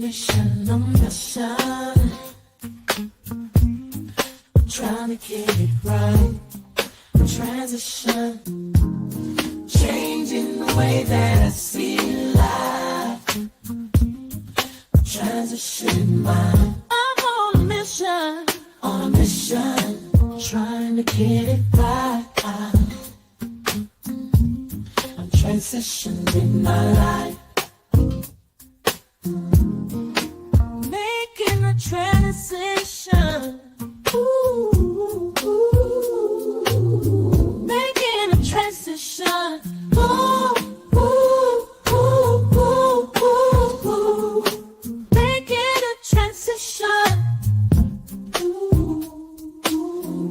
mission, on mission. Trying to get it right. Transition. Changing the way that I see life. Transition mind. I'm on a mission. On a mission. Trying to get it right. I'm transitioning my life. Making a transition. Ooh, making a transition. Ooh, ooh, ooh, ooh, ooh, ooh. Making a transition. Ooh, ooh,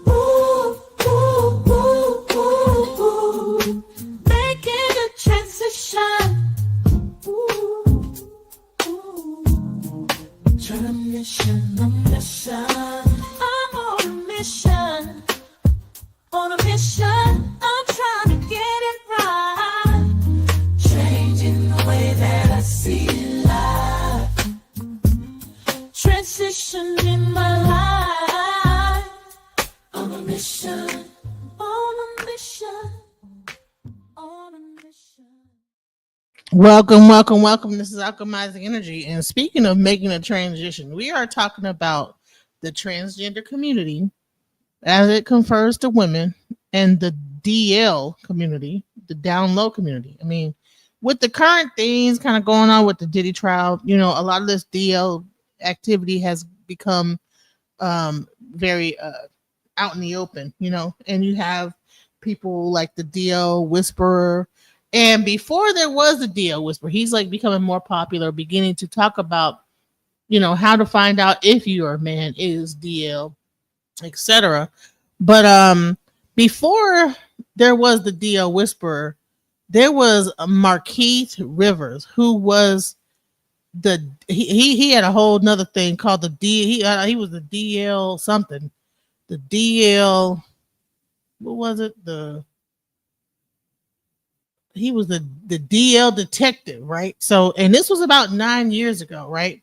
ooh, ooh, ooh, ooh. Making a transition. Ooh, ooh. Trying to mission, I'm on a mission. On a mission, I'm trying to get it right. Changing the way that I see life. Transitioning my life. On a mission. On a mission. On a mission. Welcome. This is Alchemizing Energy. And speaking of making a transition, we are talking about the transgender community as it confers to women and the DL community, the down low community. I mean, with the current things kind of going on with the Diddy trial, a lot of this DL activity has become very out in the open, and you have people like the DL Whisperer. And before there was the DL Whisperer, he's like becoming more popular, beginning to talk about, how to find out if your man is DL, etc. But before there was the DL Whisperer, there was a Markeith Rivers, who was he had a whole nother thing called the D. He was the DL something, the DL. What was it? He was the DL detective, right? So, and this was about 9 years ago, right?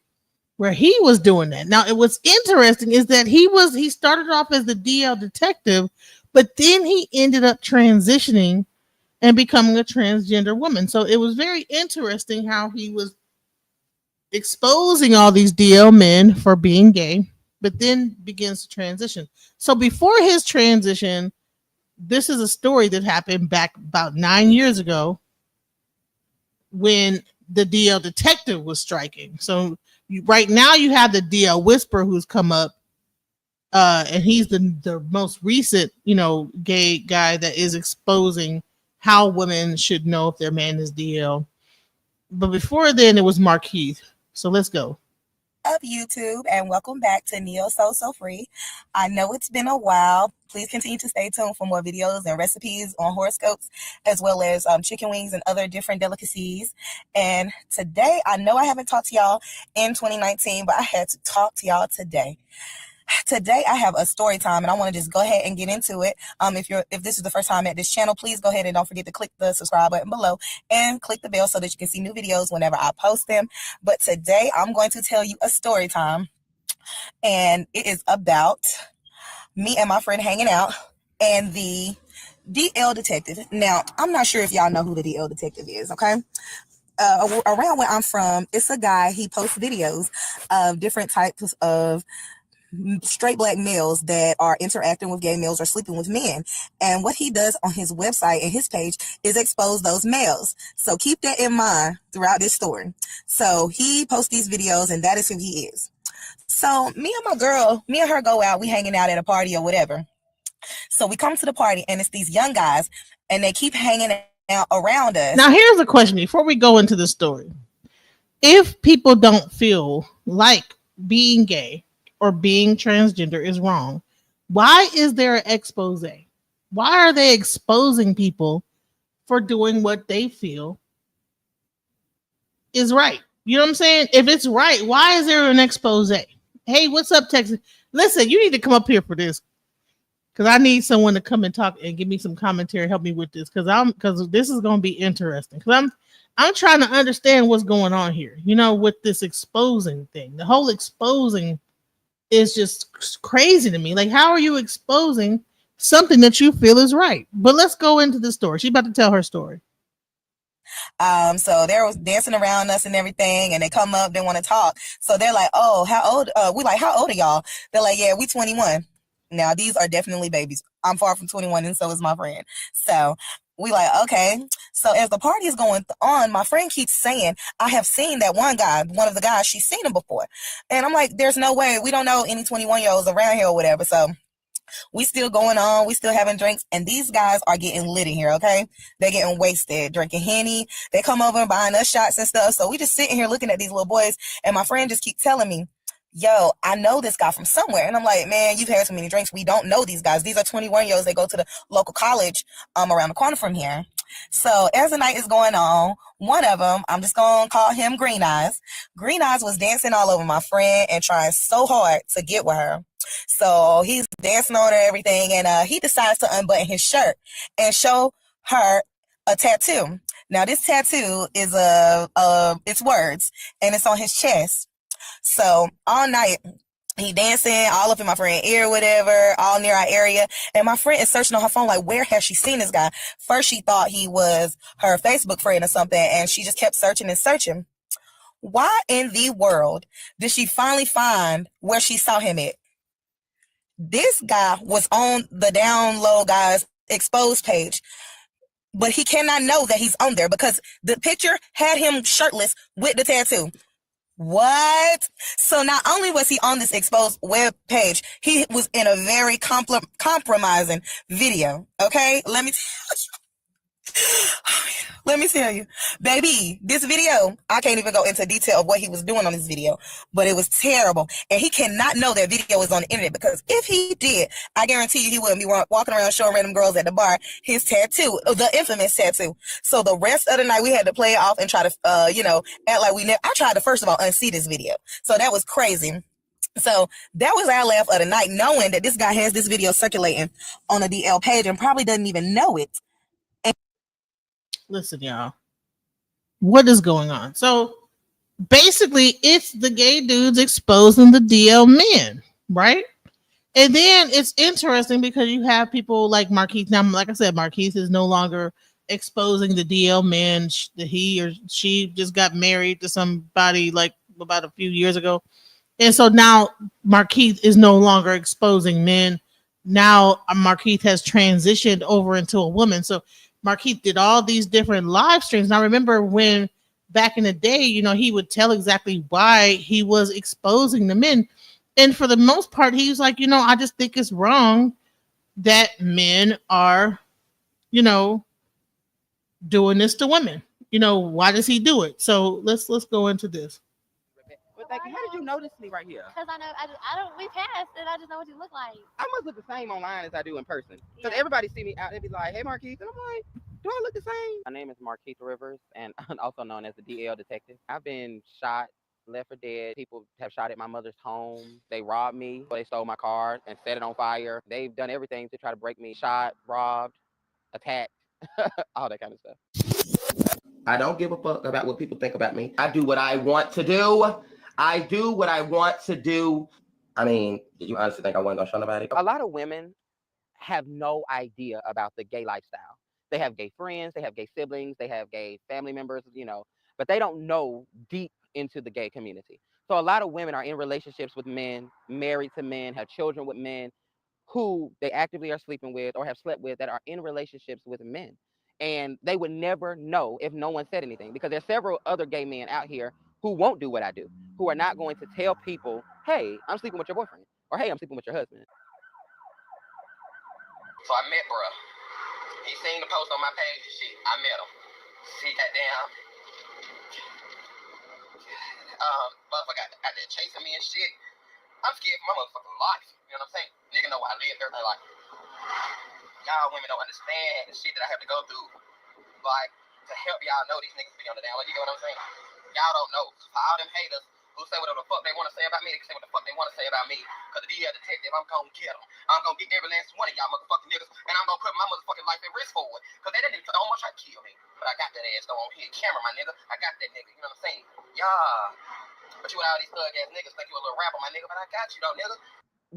Where he was doing that. Now, what's interesting is that he started off as the DL detective, but then he ended up transitioning and becoming a transgender woman. So it was very interesting how he was exposing all these DL men for being gay, but then begins to transition. So before his transition, this is a story that happened back about 9 years ago when the DL detective was striking. So right now you have the DL Whisperer who's come up, and he's the most recent, gay guy that is exposing how women should know if their man is DL. But before then, it was Markeith. So let's go. Up YouTube, and welcome back to Neo So Free. I know it's been a while. Please continue to stay tuned for more videos and recipes on horoscopes, as well as chicken wings and other different delicacies. And today, I know I haven't talked to y'all in 2019, but I had to talk to y'all today. Today I have a story time, and I want to just go ahead and get into it. If this is the first time at this channel, please go ahead and don't forget to click the subscribe button below and click the bell so that you can see new videos whenever I post them. But today I'm going to tell you a story time, and it is about me and my friend hanging out and the DL detective. Now, I'm not sure if y'all know who the DL detective is, okay? Around where I'm from, it's a guy. He posts videos of different types of straight black males that are interacting with gay males or sleeping with men. And what he does on his website and his page is expose those males. So keep that in mind throughout this story. So he posts these videos, and that is who he is. So me and her go out, we hanging out at a party or whatever. So we come to the party, and it's these young guys, and they keep hanging out around us. Now, here's a question before we go into the story. If people don't feel like being gay or being transgender is wrong, why is there an expose? Why are they exposing people for doing what they feel is right? You know what I'm saying? If it's right, why is there an expose? Hey, what's up, Texas? Listen, you need to come up here for this, because I need someone to come and talk and give me some commentary, help me with this, because this is going to be interesting. Because I'm trying to understand what's going on here, with this exposing thing. The whole exposing is just crazy to me. Like, how are you exposing something that you feel is right? But let's go into the story. She's about to tell her story. So they're dancing around us and everything, and they come up, they want to talk. So they're like, "Oh, how old?" We like, "How old are y'all?" They're like, "Yeah, we 21." Now these are definitely babies. I'm far from 21, and so is my friend. So we like, okay. So as the party is going on, my friend keeps saying, "I have seen that one guy, one of the guys. She's seen him before," and I'm like, "There's no way. We don't know any 21-year-olds around here or whatever." So we still going on, we still having drinks, and these guys are getting lit in here, okay? They're getting wasted, drinking Henny. They come over and buying us shots and stuff. So we just sitting here looking at these little boys, and my friend just keep telling me, "Yo, I know this guy from somewhere." And I'm like, "Man, you've had so many drinks. We don't know these guys. These are 21-year-olds. They go to the local college around the corner from here." So as the night is going on, one of them, I'm just going to call him Green Eyes. Green Eyes was dancing all over my friend and trying so hard to get with her. So he's dancing on her, everything, and he decides to unbutton his shirt and show her a tattoo. Now this tattoo is it's words, and it's on his chest. So all night he dancing all up in my friend's ear, whatever, all near our area. And my friend is searching on her phone, like, where has she seen this guy? First, she thought he was her Facebook friend or something, and she just kept searching and searching. Why in the world did she finally find where she saw him at? This guy was on the down low guy's exposed page, but he cannot know that he's on there because the picture had him shirtless with the tattoo. What? So not only was he on this exposed web page, he was in a very compromising video. Okay, let me tell you, baby, this video, I can't even go into detail of what he was doing on this video, but it was terrible. And he cannot know that video is on the internet, because if he did, I guarantee you he wouldn't be walking around showing random girls at the bar his tattoo, the infamous tattoo. So the rest of the night we had to play it off and try to, act like we never. I tried to, first of all, unsee this video. So that was crazy. So that was our laugh of the night, knowing that this guy has this video circulating on a DL page and probably doesn't even know it. Listen, y'all, what is going on? So basically, it's the gay dudes exposing the DL men, right? And then it's interesting because you have people like Marquise. Now, like I said, Marquise is no longer exposing the DL men. He or she just got married to somebody like about a few years ago. And so now Marquise is no longer exposing men. Now Marquise has transitioned over into a woman. So Marquise did all these different live streams. And I remember when back in the day, he would tell exactly why he was exposing the men. And for the most part, he was like, I just think it's wrong that men are, doing this to women. Why does he do it? So let's go into this. But like, how did you notice me right here? Because I know I don't. We passed it. I just know what you look like. I must look the same online as I do in person. Because Yeah. everybody see me out, they be like, "Hey, Marquise," and I'm like, "Do I look the same?" My name is Marquise Rivers, and I'm also known as the DL detective. I've been shot, left for dead. People have shot at my mother's home. They robbed me. They stole my car and set it on fire. They've done everything to try to break me. Shot, robbed, attacked, all that kind of stuff. I don't give a fuck about what people think about me. I do what I want to do. I do what I want to do. I mean, did you honestly think I wasn't gonna show nobody? A lot of women have no idea about the gay lifestyle. They have gay friends, they have gay siblings, they have gay family members, but they don't know deep into the gay community. So a lot of women are in relationships with men, married to men, have children with men who they actively are sleeping with or have slept with that are in relationships with men. And they would never know if no one said anything, because there's several other gay men out here who won't do what I do, who are not going to tell people, "Hey, I'm sleeping with your boyfriend," or "Hey, I'm sleeping with your husband." So I met bruh. He seen the post on my page. Shit, I met him. See that damn motherfucker out there chasing me and shit. I'm scared for my motherfucking life. You know what I'm saying? Nigga know I live every day like, y'all women don't understand the shit that I have to go through. Like, to help y'all know these niggas be on the down. Like, you get what I'm saying? Y'all don't know. For all them haters who say whatever the fuck they want to say about me. They can say what the fuck they want to say about me. Because the DL detective, I'm going to get them. I'm going to get every last one of y'all motherfucking niggas, and I'm going to put my motherfucking life at risk for it. Because they didn't almost try to kill me. But I got that ass though on here. Camera, my nigga. I got that nigga. You know what I'm saying? Yeah. But you and all these thug ass niggas think you a little rapper, my nigga. But I got you though, nigga.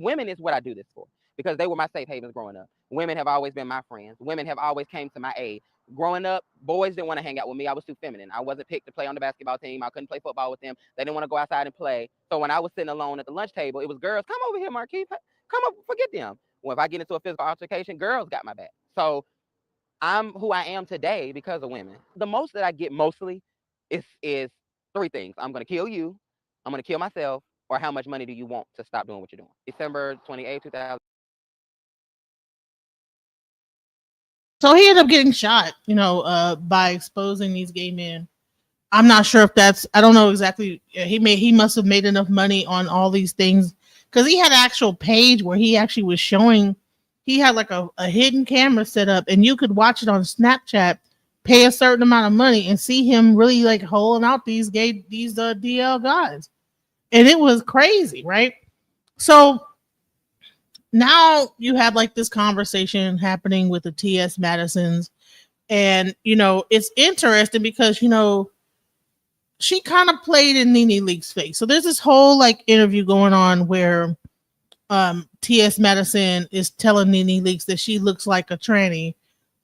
Women is what I do this for. Because they were my safe havens growing up. Women have always been my friends. Women have always came to my aid. Growing up, boys didn't want to hang out with me. I was too feminine. I wasn't picked to play on the basketball team. I couldn't play football with them. They didn't want to go outside and play. So when I was sitting alone at the lunch table, it was girls, come over here, Marquise. Come up, forget them. Well, if I get into a physical altercation, girls got my back. So I'm who I am today because of women. The most that I get mostly is three things. I'm going to kill you. I'm going to kill myself. Or how much money do you want to stop doing what you're doing? December 28, 2000. So he ended up getting shot, by exposing these gay men. I'm not sure if I don't know exactly. He must have made enough money on all these things because he had an actual page where he actually was showing, he had like a hidden camera set up and you could watch it on Snapchat, pay a certain amount of money and see him really like holding out these DL guys. And it was crazy, right? So now you have like this conversation happening with the T.S. Madisons. And, it's interesting because, she kind of played in Nene Leakes' face. So there's this whole like interview going on where T.S. Madison is telling Nene Leakes that she looks like a tranny,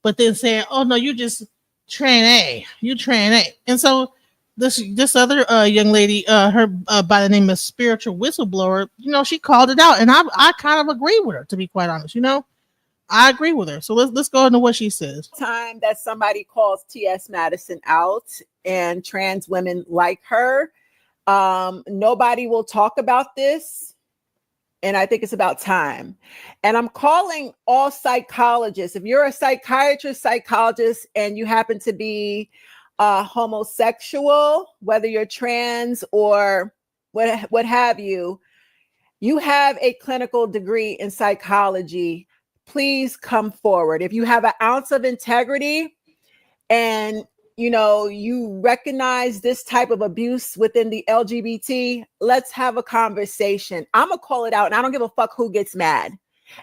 but then saying, oh no, you just tran A. You tran A. And so this other young lady, her by the name of Spiritual Whistleblower, she called it out, and I kind of agree with her, to be quite honest. I agree with her. So let's go into what she says. Time that somebody calls T.S. Madison out and trans women like her, nobody will talk about this. And I think it's about time. And I'm calling all psychologists. If you're a psychologist, and you happen to be homosexual, whether you're trans or what have you, you have a clinical degree in psychology. Please come forward. If you have an ounce of integrity and you recognize this type of abuse within the LGBT, let's have a conversation. I'm gonna call it out and I don't give a fuck who gets mad.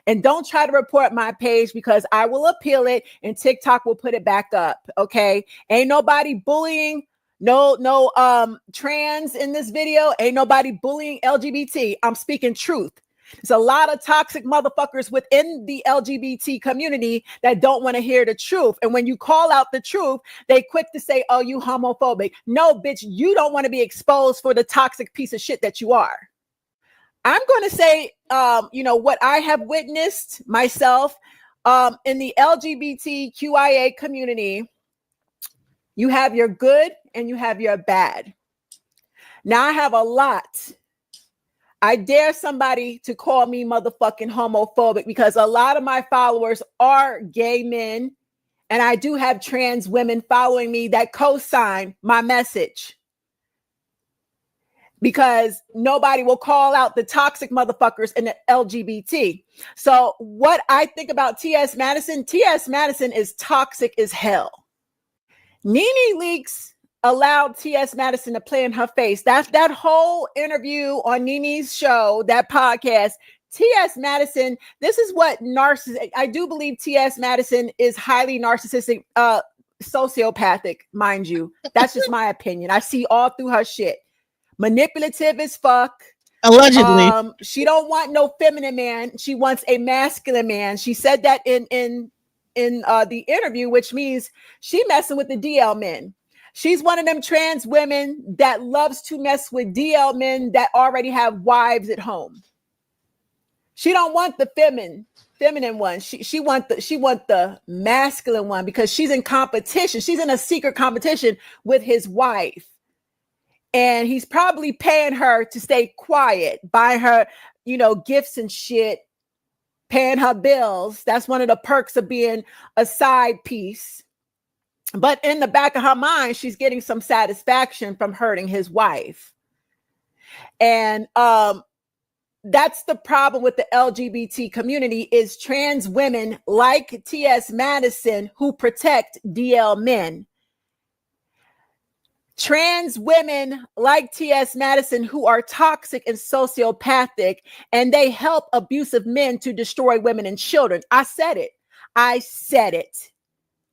And don't try to report my page because I will appeal it and TikTok will put it back up. Okay. Ain't nobody bullying no trans in this video. Ain't nobody bullying LGBT. I'm speaking truth. There's a lot of toxic motherfuckers within the LGBT community that don't want to hear the truth. And when you call out the truth, they quick to say, oh, you homophobic. No, bitch, you don't want to be exposed for the toxic piece of shit that you are. I'm going to say, what I have witnessed myself in the LGBTQIA community, you have your good and you have your bad. Now I have a lot. I dare somebody to call me motherfucking homophobic because a lot of my followers are gay men, and I do have trans women following me that co-sign my message because nobody will call out the toxic motherfuckers in the LGBT. So what I think about T.S. Madison is toxic as hell. Nene Leakes allowed T.S. Madison to play in her face. That whole interview on Nene's show, that podcast, T.S. Madison, this is what I do believe T.S. Madison is highly narcissistic, sociopathic, mind you. That's just my opinion. I see all through her shit. Manipulative as fuck. Allegedly. She don't want no feminine man. She wants a masculine man. She said that in the interview, which means she messing with the DL men. She's one of them trans women that loves to mess with DL men that already have wives at home. She don't want the feminine one. She want the masculine one because she's in competition. She's in a secret competition with his wife. And he's probably paying her to stay quiet, buying her, gifts and shit, paying her bills. That's one of the perks of being a side piece. But in the back of her mind, she's getting some satisfaction from hurting his wife. And that's the problem with the LGBT community is trans women like T.S. Madison who protect DL men. trans women like T.S. Madison who are toxic and sociopathic, and they help abusive men to destroy women and children. I said it. I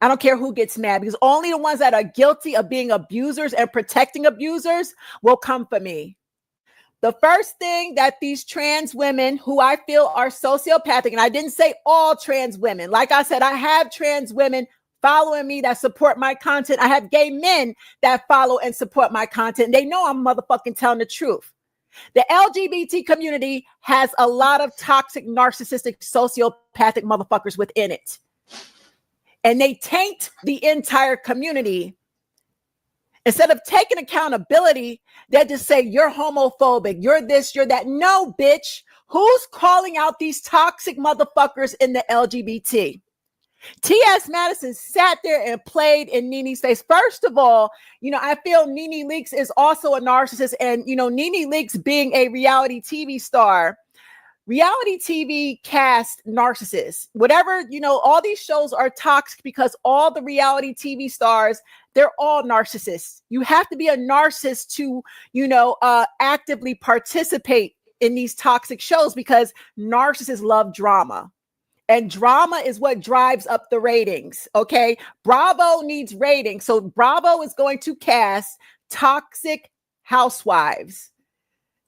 don't care who gets mad, because only the ones that are guilty of being abusers and protecting abusers will come for me. The first thing that these trans women who I feel are sociopathic, and I didn't say all trans women. Like I said, I have trans women following me that support my content. I have gay men that follow and support my content. They know I'm motherfucking telling the truth. The LGBT community has a lot of toxic, narcissistic, sociopathic motherfuckers within it. And they taint the entire community. Instead of taking accountability, they just say, you're homophobic, you're this, you're that. No, bitch. Who's calling out these toxic motherfuckers in the LGBT? T.S. Madison sat there and played in Nene's face. First of all, I feel Nene Leakes is also a narcissist. And, Nene Leakes being a reality TV star, reality TV cast narcissists, whatever, all these shows are toxic because all the reality TV stars, they're all narcissists. You have to be a narcissist to, actively participate in these toxic shows, because narcissists love drama. And drama is what drives up the ratings. Okay. Bravo needs ratings. So Bravo is going to cast toxic housewives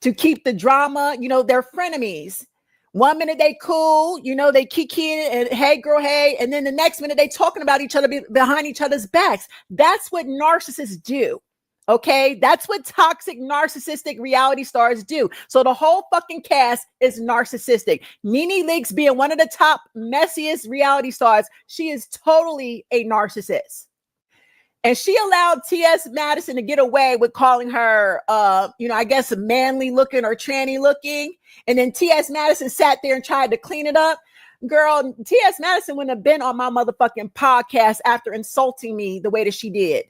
to keep the drama, they're frenemies. 1 minute they cool, they kikiing and hey girl, hey. And then the next minute they talking about each other behind each other's backs. That's what narcissists do. Okay. That's what toxic narcissistic reality stars do. So the whole fucking cast is narcissistic. Nene Leakes being one of the top messiest reality stars, she is totally a narcissist. And she allowed T.S. Madison to get away with calling her, I guess manly looking or tranny looking. And then T.S. Madison sat there and tried to clean it up. Girl, T.S. Madison wouldn't have been on my motherfucking podcast after insulting me the way that she did.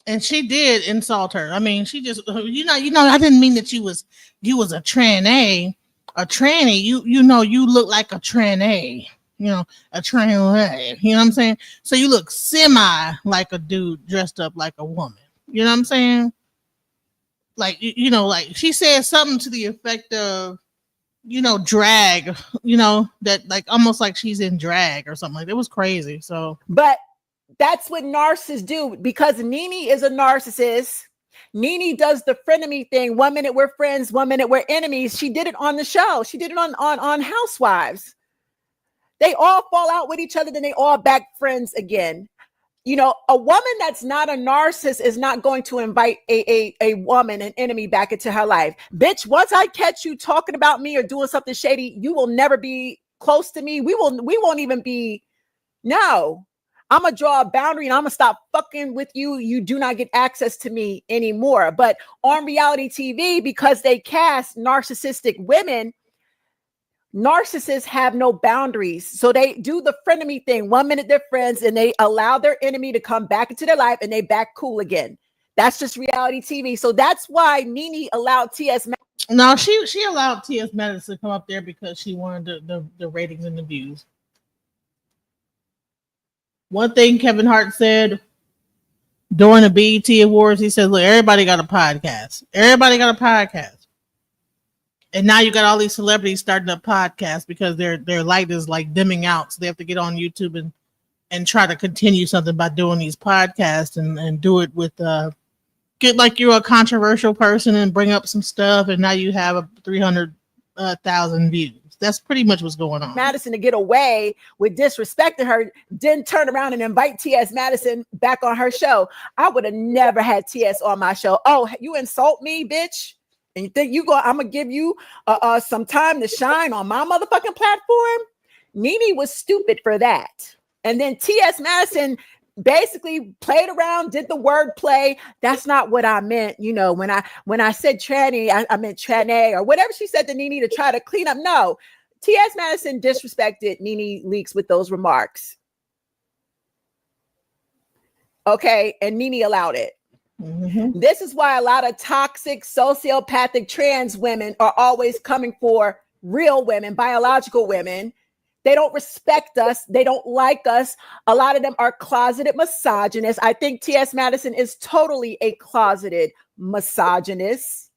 And she did insult her. I mean, she just, I didn't mean that you was a tranny. A tranny, you look like a tranny. A tranny. You know what I'm saying? So you look semi like a dude dressed up like a woman. You know what I'm saying? Like, like she said something to the effect of, drag, that like almost like she's in drag or something like that. It was crazy. So, but that's what narcissists do, because Nene is a narcissist. Nene does the frenemy thing. 1 minute we're friends, 1 minute we're enemies. She did it on the show. She did it on Housewives. They all fall out with each other, then they all back friends again. A woman that's not a narcissist is not going to invite a woman, an enemy, back into her life. Bitch, once I catch you talking about me or doing something shady, you will never be close to me. We won't even be, no. I'm going to draw a boundary and I'm going to stop fucking with you. You do not get access to me anymore. But on reality TV, because they cast narcissistic women, narcissists have no boundaries. So they do the frenemy thing. 1 minute they're friends and they allow their enemy to come back into their life and they back cool again. That's just reality TV. So that's why Nene allowed T.S. No, she allowed T.S. Madison to come up there because she wanted the ratings and the views. One thing Kevin Hart said during the BET Awards, he said, look, everybody got a podcast. Everybody got a podcast. And now you got all these celebrities starting a podcast because their light is like dimming out. So they have to get on YouTube and try to continue something by doing these podcasts and do it with get like you're a controversial person and bring up some stuff. And now you have a 300,000 views. That's pretty much what's going on. Madison to get away with disrespecting her, then turn around and invite T.S. Madison back on her show. I would have never had T.S. on my show. Oh, you insult me, bitch? And you think I'm going to give you some time to shine on my motherfucking platform? Nene was stupid for that. And then T.S. Madison basically played around, did the word play. That's not what I meant. When I said tranny, I meant tranny or whatever she said to Nene to try to clean up. No, T.S. Madison disrespected Nene Leakes with those remarks. Okay. And Nene allowed it. Mm-hmm. This is why a lot of toxic, sociopathic trans women are always coming for real women, biological women. They don't respect us. They don't like us. A lot of them are closeted misogynists. I think T.S. Madison is totally a closeted misogynist.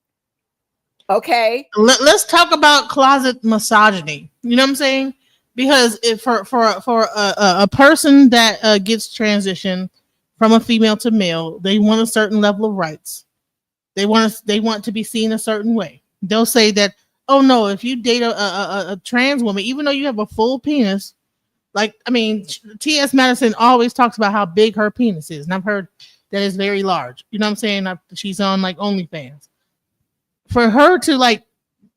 Okay. Let's talk about closet misogyny. You know what I'm saying? Because if for a person that gets transitioned from a female to male, they want a certain level of rights. They want to be seen a certain way. They'll say that, oh no, if you date a trans woman, even though you have a full penis, like, I mean, T.S. Madison always talks about how big her penis is, and I've heard that it's very large. You know what I'm saying? She's on like OnlyFans. For her to like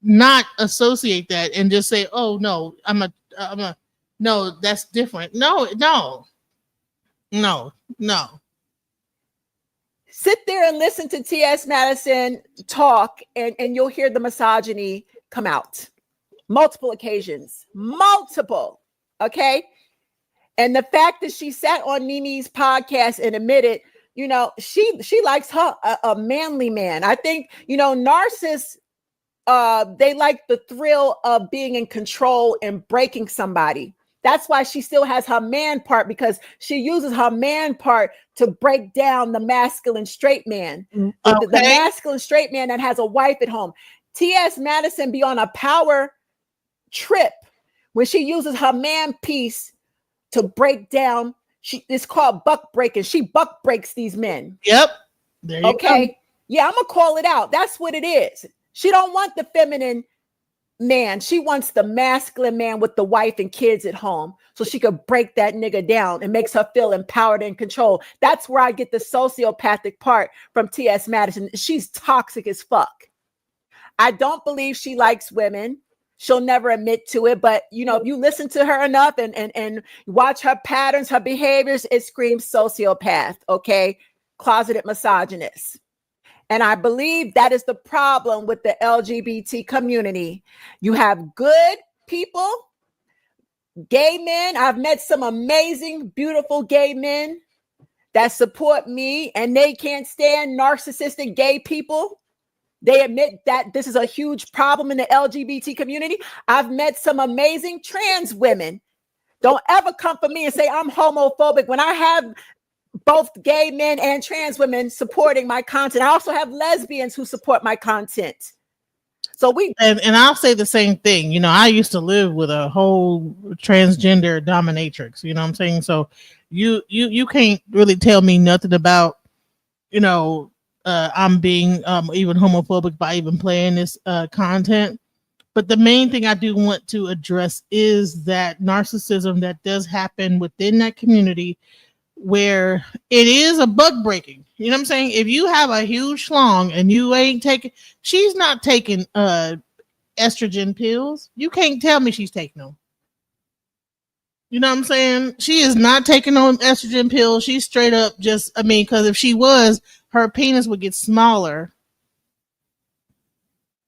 not associate that and just say, "Oh no, no, that's different." No, no, no, no. Sit there and listen to T.S. Madison talk, and you'll hear the misogyny come out. Multiple occasions. Multiple. Okay? And the fact that she sat on Nini's podcast and admitted, you know, she likes her a manly man. I think, you know, narcissists, they like the thrill of being in control and breaking somebody. That's why she still has her man part, because she uses her man part to break down the masculine straight man, the masculine straight man that has a wife at home. T.S. Madison be on a power trip when she uses her man piece to break down. It's called buck breaking. She buck breaks these men. Yep. There you okay. Go. Yeah, I'm gonna call it out. That's what it is. She don't want the feminine man. She wants the masculine man with the wife and kids at home, so she could break that nigga down and makes her feel empowered and control. That's where I get the sociopathic part from T.S. Madison. She's toxic as fuck. I don't believe she likes women. She'll never admit to it, but you know, if you listen to her enough and watch her patterns, her behaviors, it screams sociopath. Okay, closeted misogynist. And I believe that is the problem with the LGBT community. You have good people, gay men. I've met some amazing, beautiful gay men that support me, and they can't stand narcissistic gay people. They admit that this is a huge problem in the LGBT community. I've met some amazing trans women. Don't ever come for me and say I'm homophobic when I have both gay men and trans women supporting my content. I also have lesbians who support my content. So and I'll say the same thing. You know, I used to live with a whole transgender dominatrix. You know what I'm saying? So you can't really tell me nothing about, you know, I'm being even homophobic by even playing this content. But the main thing I do want to address is that narcissism that does happen within that community, where it is a bug breaking. You know what I'm saying? If you have a huge schlong and you ain't taking, she's not taking estrogen pills. You can't tell me she's taking them. You know what I'm saying? She is not taking on estrogen pills. She's straight up just, I mean, because if she was, her penis would get smaller.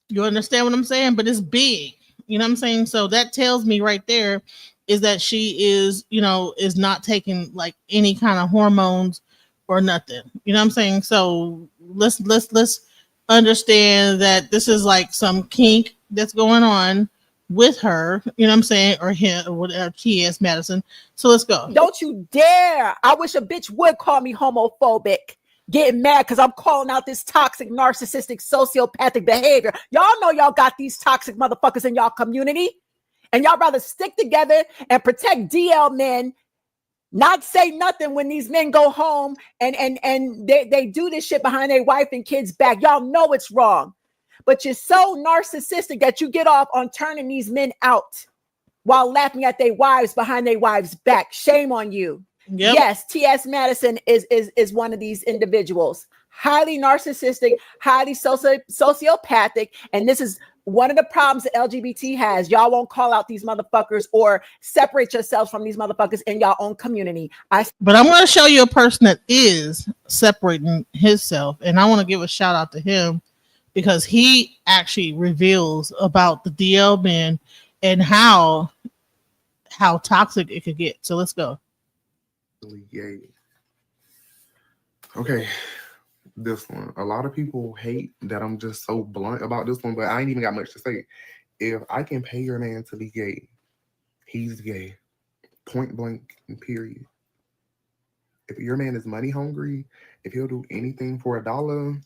You understand what I'm saying? But it's big. You know what I'm saying? So that tells me right there is that she is, you know, is not taking like any kind of hormones or nothing. You know what I'm saying? So let's understand that this is like some kink that's going on with her, you know what I'm saying, or him, or whatever, T.S. Madison. So let's go. Don't you dare. I wish a bitch would call me homophobic. Getting mad because I'm calling out this toxic, narcissistic, sociopathic behavior. Y'all know y'all got these toxic motherfuckers in y'all community, and y'all rather stick together and protect DL men, not say nothing when these men go home and they do this shit behind their wife and kids' back. Y'all know it's wrong, but you're so narcissistic that you get off on turning these men out while laughing at their wives behind their wives' back. Shame on you. Yep. Yes, T.S. Madison is one of these individuals. Highly narcissistic, highly sociopathic. And this is one of the problems that LGBT has. Y'all won't call out these motherfuckers or separate yourselves from these motherfuckers in your own community. But I'm going to show you a person that is separating himself. And I want to give a shout out to him because he actually reveals about the DL men and how toxic it could get. So let's go. Gay. Okay, this one. A lot of people hate that I'm just so blunt about this one, but I ain't even got much to say. If I can pay your man to be gay, He's gay. Point blank and period. If your man is money hungry, if he'll do anything for $1,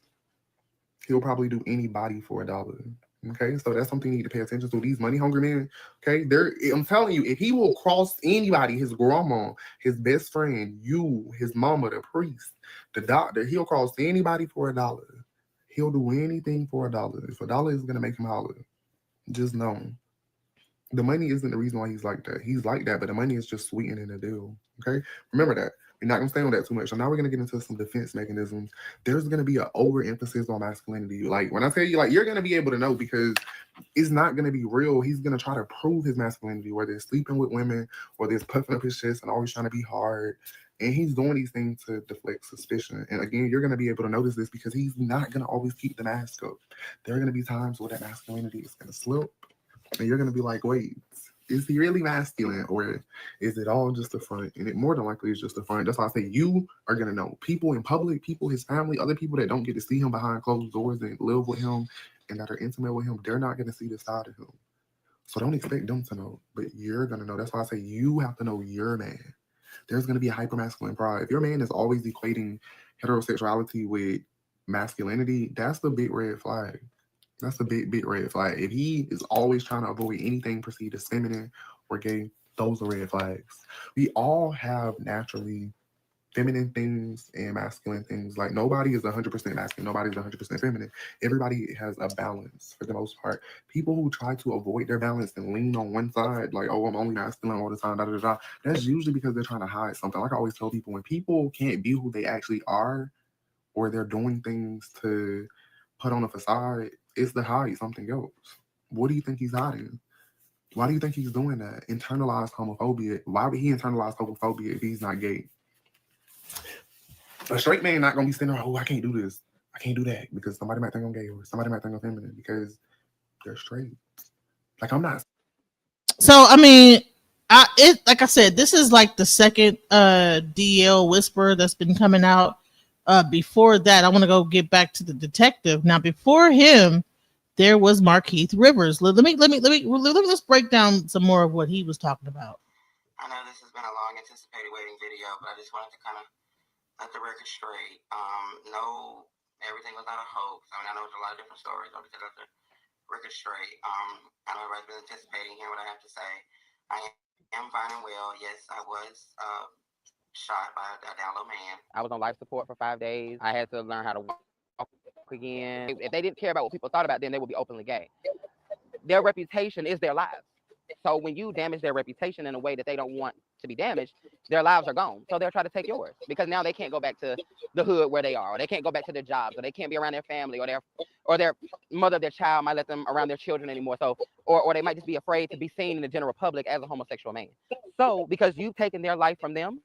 he'll probably do anybody for $1. Okay, so that's something you need to pay attention to. These money hungry men, okay, I'm telling you, if he will cross anybody, his grandma, his best friend, you, his mama, the priest, the doctor, he'll cross anybody for $1. He'll do anything for $1. If $1 is gonna make him holler, just know the money isn't the reason why he's like that. He's like that, but the money is just sweetening the deal. Okay, remember that. We're not gonna stay on that too much. So now we're gonna get into some defense mechanisms. There's gonna be an overemphasis on masculinity. Like when I tell you, like you're gonna be able to know because it's not gonna be real. He's gonna try to prove his masculinity, whether it's sleeping with women, whether it's puffing up his chest and always trying to be hard. And he's doing these things to deflect suspicion. And again, you're gonna be able to notice this because he's not gonna always keep the mask up. There are gonna be times where that masculinity is gonna slip. And you're gonna be like, wait, is he really masculine or is it all just a front? And it more than likely is just a front. That's why I say you are gonna know. People in public, people, his family, other people that don't get to see him behind closed doors and live with him and that are intimate with him, they're not gonna see this side of him. So don't expect them to know, but you're gonna know. That's why I say you have to know your man. There's gonna be a hypermasculine pride. If your man is always equating heterosexuality with masculinity, that's the big red flag. That's a big red flag. If he is always trying to avoid anything perceived as feminine or gay, those are red flags. We all have naturally feminine things and masculine things. Like nobody is 100% masculine, nobody's 100% feminine. Everybody has a balance for the most part. People who try to avoid their balance and lean on one side, like, oh, I'm only masculine all the time, da da da, that's usually because they're trying to hide something. Like I always tell people, when people can't be who they actually are, or they're doing things to put on a facade, it's to hide something else. What do you think he's hiding? Why do you think he's doing that? Internalized homophobia. Why would he internalize homophobia if he's not gay? A straight man not gonna be sitting around, oh, I can't do this, I can't do that, because somebody might think I'm gay or somebody might think I'm feminine because they're straight. Like I'm not. So I mean, like I said, this is like the second DL whisper that's been coming out. Before that, I want to go get back to the detective. Now, before him, there was Markeith Rivers. Let's break down some more of what he was talking about. I know this has been a long anticipated waiting video, but I just wanted to kind of let the record straight. No, everything was not a hoax. I mean, I know there's a lot of different stories, but to let the record straight. I know everybody's been anticipating hearing what I have to say. I am fine and well. Yes, I was shot by a down low man. I was on life support for 5 days. I had to learn how to walk again. If they didn't care about what people thought about them, they would be openly gay. Their reputation is their lives. So when you damage their reputation in a way that they don't want to be damaged, their lives are gone. So they'll try to take yours because now they can't go back to the hood where they are, or they can't go back to their jobs, or they can't be around their family, or their mother, their child might let them around their children anymore. So, or they might just be afraid to be seen in the general public as a homosexual man. So because you've taken their life from them,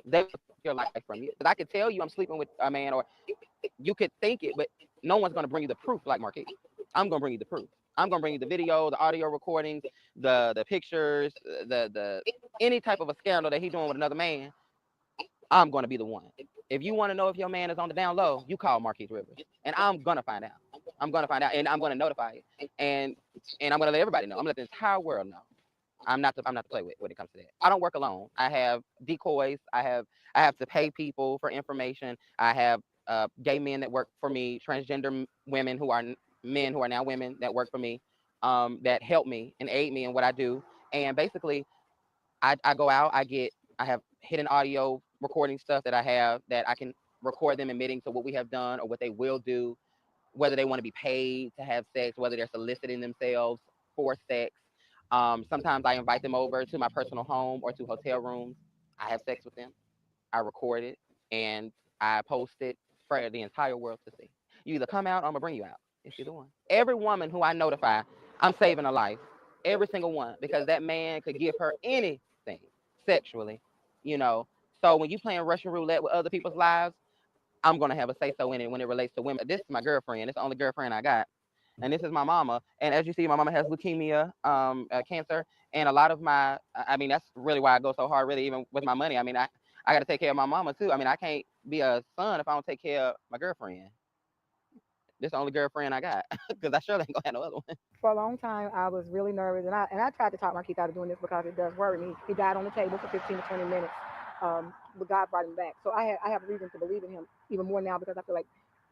they took your life from you. Because I could tell you I'm sleeping with a man, or you could think it, but no one's going to bring you the proof like Marquis. I'm going to bring you the proof. I'm going to bring you the video, the audio recordings, the pictures, the any type of a scandal that he's doing with another man. I'm going to be the one. If you want to know if your man is on the down low, you call Marquise Rivers, and I'm going to find out. I'm going to find out, and I'm going to notify you, and I'm going to let everybody know. I'm going to let the entire world know. I'm not to play with when it comes to that. I don't work alone. I have decoys. I have to pay people for information. I have gay men that work for me, transgender women who are men who are now women that work for me, that help me and aid me in what I do. And basically, I go out. I have hidden audio recording stuff that I have that I can record them admitting to what we have done or what they will do, whether they want to be paid to have sex, whether they're soliciting themselves for sex. Sometimes I invite them over to my personal home or to hotel rooms. I have sex with them. I record it and I post it for the entire world to see. You either come out or I'm gonna bring you out. It's either one. Every woman who I notify, I'm saving a life. Every single one, because that man could give her anything sexually, you know. So when you playing Russian roulette with other people's lives, I'm gonna have a say so in it when it relates to women. This is my girlfriend. It's the only girlfriend I got, and this is my mama. And as you see, my mama has leukemia, cancer, and a lot of my. I mean, that's really why I go so hard. Really, even with my money. I mean, I got to take care of my mama too. I mean, I can't be a son if I don't take care of my girlfriend. This the only girlfriend I got because I sure ain't gonna have no other one. For a long time, I was really nervous, and I tried to talk Marquise out of doing this because it does worry me. He died on the table for 15 to 20 minutes, but God brought him back. So I have reason to believe in him even more now because I feel like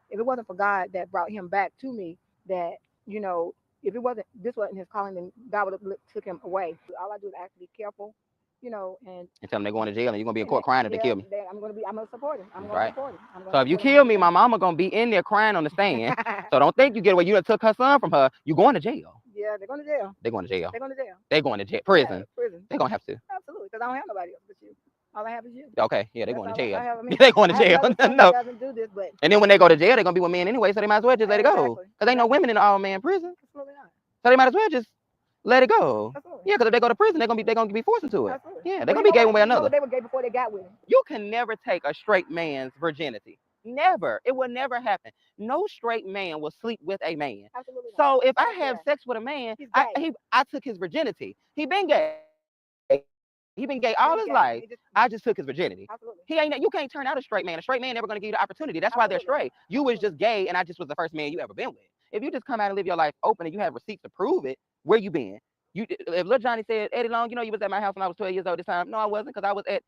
if it wasn't for God that brought him back to me, that you know, if it wasn't this wasn't his calling, then God would have took him away. All I do is act to be careful, you know, and tell them they're going to jail and you're gonna be in court crying if they kill me. I'm gonna support him. I'm gonna Right. support him. So if you kill me, my mama gonna be in there crying on the stand. So don't think you get away. You done took her son from her. You going to jail. Yeah, they're going to jail. They're going to jail. They're going to jail. They're going to jail. Prison. Yeah, prison. They're gonna have to. Absolutely, because I don't have nobody else but you. All I have is you. Okay, yeah, they're That's going to all jail. I have. I mean, They're going to I have jail. another son No. that doesn't do this, but And then when they go to jail, they're gonna be with men anyway, so they might as well just let it go. Exactly. Because ain't no women in the all man prison. absolutely not. So they might as well just let it go. Absolutely. Yeah, because if they go to prison, they're gonna be forced into it. Absolutely. Yeah, Well, they're gonna you be gay know one way or what? You know another. what? They were gay before they got with him. You can never take a straight man's virginity. Never. It will never happen. No straight man will sleep with a man. Absolutely not. So if I Yeah. have sex with a man, He's I gay. took his virginity. He been gay. He been gay all He's his gay. life. He just- I just took his virginity. Absolutely. He ain't. You can't turn out a straight man. A straight man never gonna give you the opportunity. That's why they're Absolutely. straight. You was just gay, and I just was the first man you ever been with. If you just come out and live your life open, and you have receipts to prove it, where you been? If Lil Johnny said, Eddie Long, you know you was at my house when I was 12 years old this time. No, I wasn't, because I was at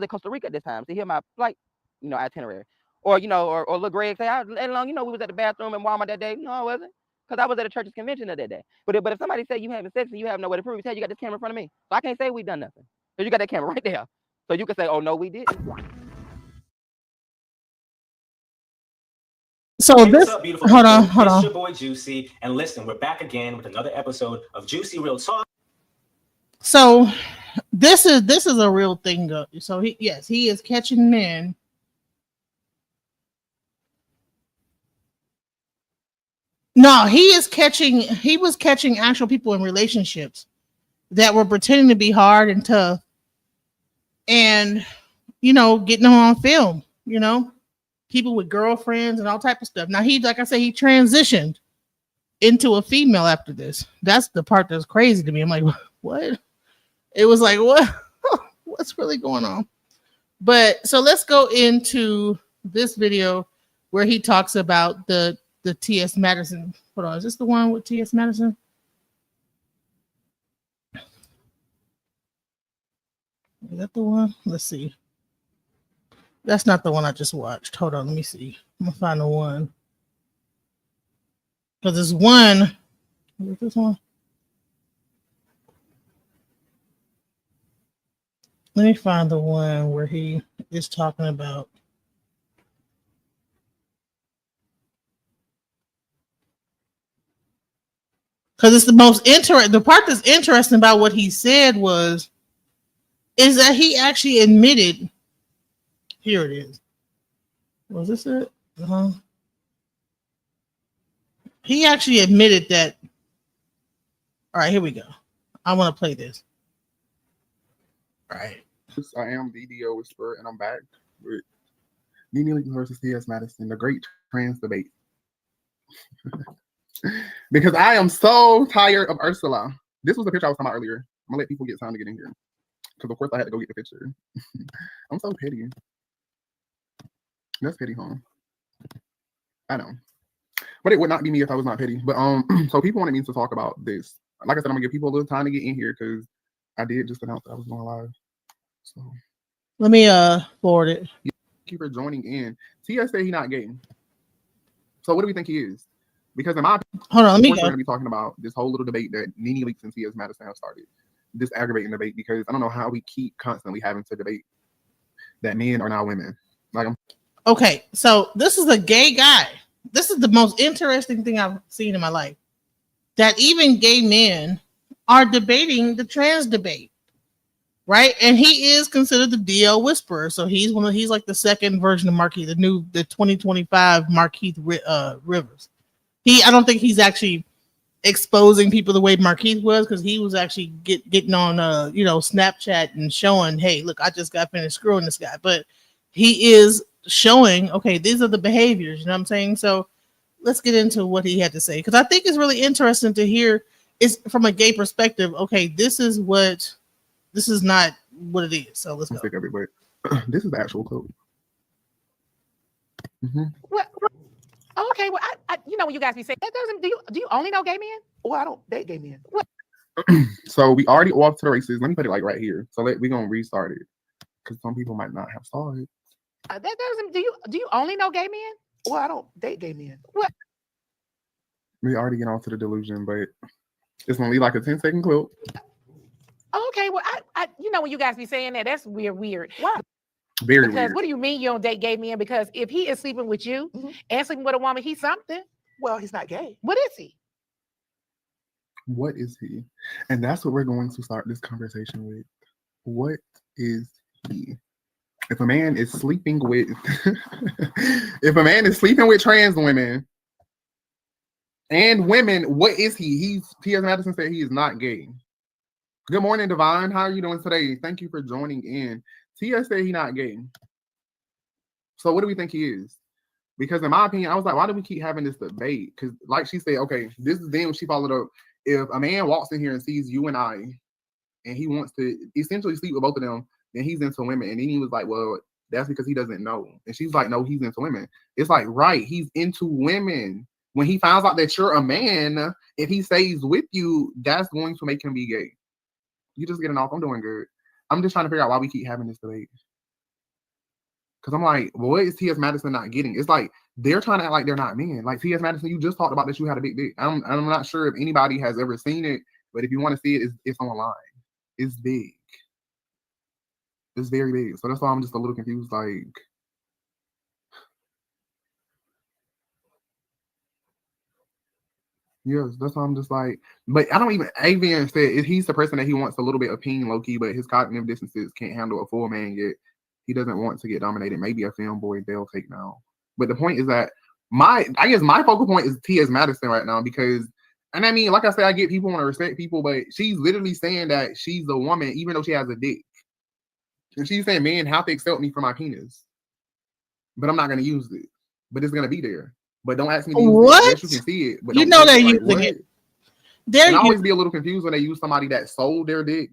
Costa Rica at this time. See, here my flight, itinerary. Or or Lil Greg say, Eddie Long, we was at the bathroom in Walmart that day. No, I wasn't, because I was at a church's convention that day. But if somebody say you having sex and you have nowhere to prove it, you got this camera in front of me, so I can't say we done nothing. So you got that camera right there, so you can say, oh no, we didn't. So Hey, this, what's up, beautiful hold on, people? hold It's on. your boy Juicy, and listen, we're back again with another episode of Juicy Real Talk. So this is a real thing though. So he is catching men. No, he was catching actual people in relationships that were pretending to be hard and tough and getting them on film, people with girlfriends and all type of stuff. Now like I said, he transitioned into a female after this. That's the part that's crazy to me. I'm like, what? It was like, what? What's really going on? But so let's go into this video where he talks about the T.S. Madison. Hold on, is this the one with T.S. Madison? Is that the one? Let's see. That's not the one I just watched. Hold on, let me see. I'm gonna find the one. Because there's one. Is this one? Let me find the one where he is talking about. Because it's the most interesting. The part that's interesting about what he said is that he actually admitted. Here it is. Was this it? Uh-huh. He actually admitted that. All right, here we go. I want to play this. All right. I am the DO Whisperer, and I'm back with Nene Leakes versus T.S. Madison, the great trans debate. Because I am so tired of Ursula. This was the picture I was talking about earlier. I'm gonna let people get time to get in here, because of course I had to go get the picture. I'm so petty. That's petty, huh? I know, but it would not be me if I was not petty. But so people wanted me to talk about this. Like I said, I'm gonna give people a little time to get in here because I did just announce that I was going live. So let me forward it. Thank you for joining in. TS said he's not gay. So what do we think he is? Because in my opinion, hold on, let me we're go. going to be talking about this whole little debate that Nene Leakes and T.S. Madison have started. This aggravating debate, because I don't know how we keep constantly having to debate that men are now women. Like, okay, so this is a gay guy. This is the most interesting thing I've seen in my life. That even gay men are debating the trans debate, right? And he is considered the DL Whisperer. So he's like the second version of Marquis, the 2025 Marquis Rivers. I don't think he's actually exposing people the way Marquis was, because he was actually getting on Snapchat and showing, hey, look, I just got finished screwing this guy. But he is showing, okay, these are the behaviors, you know what I'm saying? So let's get into what he had to say, because I think it's really interesting to hear is from a gay perspective. Okay, this is not what it is. So let's go. This is the actual code. Mm-hmm. Oh, okay, well, I you know when you guys be saying that doesn't do you only know gay men? Well, I don't date gay men. What? So we already off to the races. Let me put it like right here. So we're gonna restart it because some people might not have started. That doesn't do you only know gay men? Well, I don't date gay men. What? We already get on to the delusion, but it's gonna be like a 10-second clip. Oh, okay, well, I you know when you guys be saying that, that's weird. Why? Very Because weird. what do you mean you don't date gay men? Because if he is sleeping with you and sleeping with a woman, he's something. Well, he's not gay. What is he? What is he? And that's what we're going to start this conversation with. What is he? If a man is sleeping with trans women and women, what is he? T.S. Madison said he is not gay. Good morning, Divine. How are you doing today? Thank you for joining in. T.S. said he's not gay. So what do we think he is? Because in my opinion, I was like, why do we keep having this debate? Because like she said, okay, this is then she followed up. If a man walks in here and sees you and I, and he wants to essentially sleep with both of them, then he's into women. And then he was like, well, that's because he doesn't know. And she's like, no, he's into women. It's like, right, he's into women. When he finds out that you're a man, if he stays with you, that's going to make him be gay. You just getting off. I'm doing good. I'm just trying to figure out why we keep having this debate. Because I'm like, well, what is T.S. Madison not getting? It's like they're trying to act like they're not men. Like T.S. Madison, you just talked about that you had a big dick. I'm not sure if anybody has ever seen it, but if you want to see it, it's online. It's big. It's very big. So that's why I'm just a little confused. Like, yes, that's why I'm just like, but I don't even, Avian said he's the person that he wants a little bit of peen low-key, but his cognitive distances can't handle a full man yet. He doesn't want to get dominated. Maybe a femboy they'll take now. But the point is that I guess my focal point is T.S. Madison right now because, and I mean, like I said, I get people want to respect people, but she's literally saying that she's a woman, even though she has a dick. And she's saying, men have to accept me for my penis. But I'm not going to use it. But it's going to be there. But don't ask me to use it. Yes, you can see it. But you know they're using it. I always be a little confused when they use somebody that sold their dick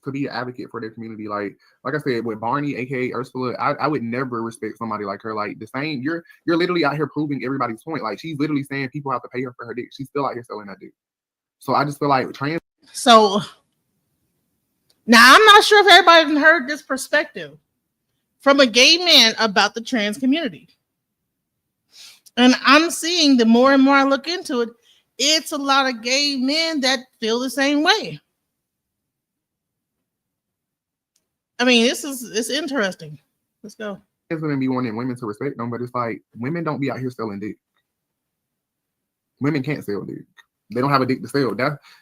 to be an advocate for their community. Like I said, with Barney, aka Ursula, I would never respect somebody like her. Like the same, you're literally out here proving everybody's point. Like she's literally saying people have to pay her for her dick. She's still out here selling that dick. So I just feel like trans. So now I'm not sure if everybody heard this perspective from a gay man about the trans community. And I'm seeing the more and more I look into it, it's a lot of gay men that feel the same way. I mean, it's interesting. Let's go. It's gonna be wanting women to respect them, but it's like women don't be out here selling dick. Women can't sell dick. They don't have a dick to sell.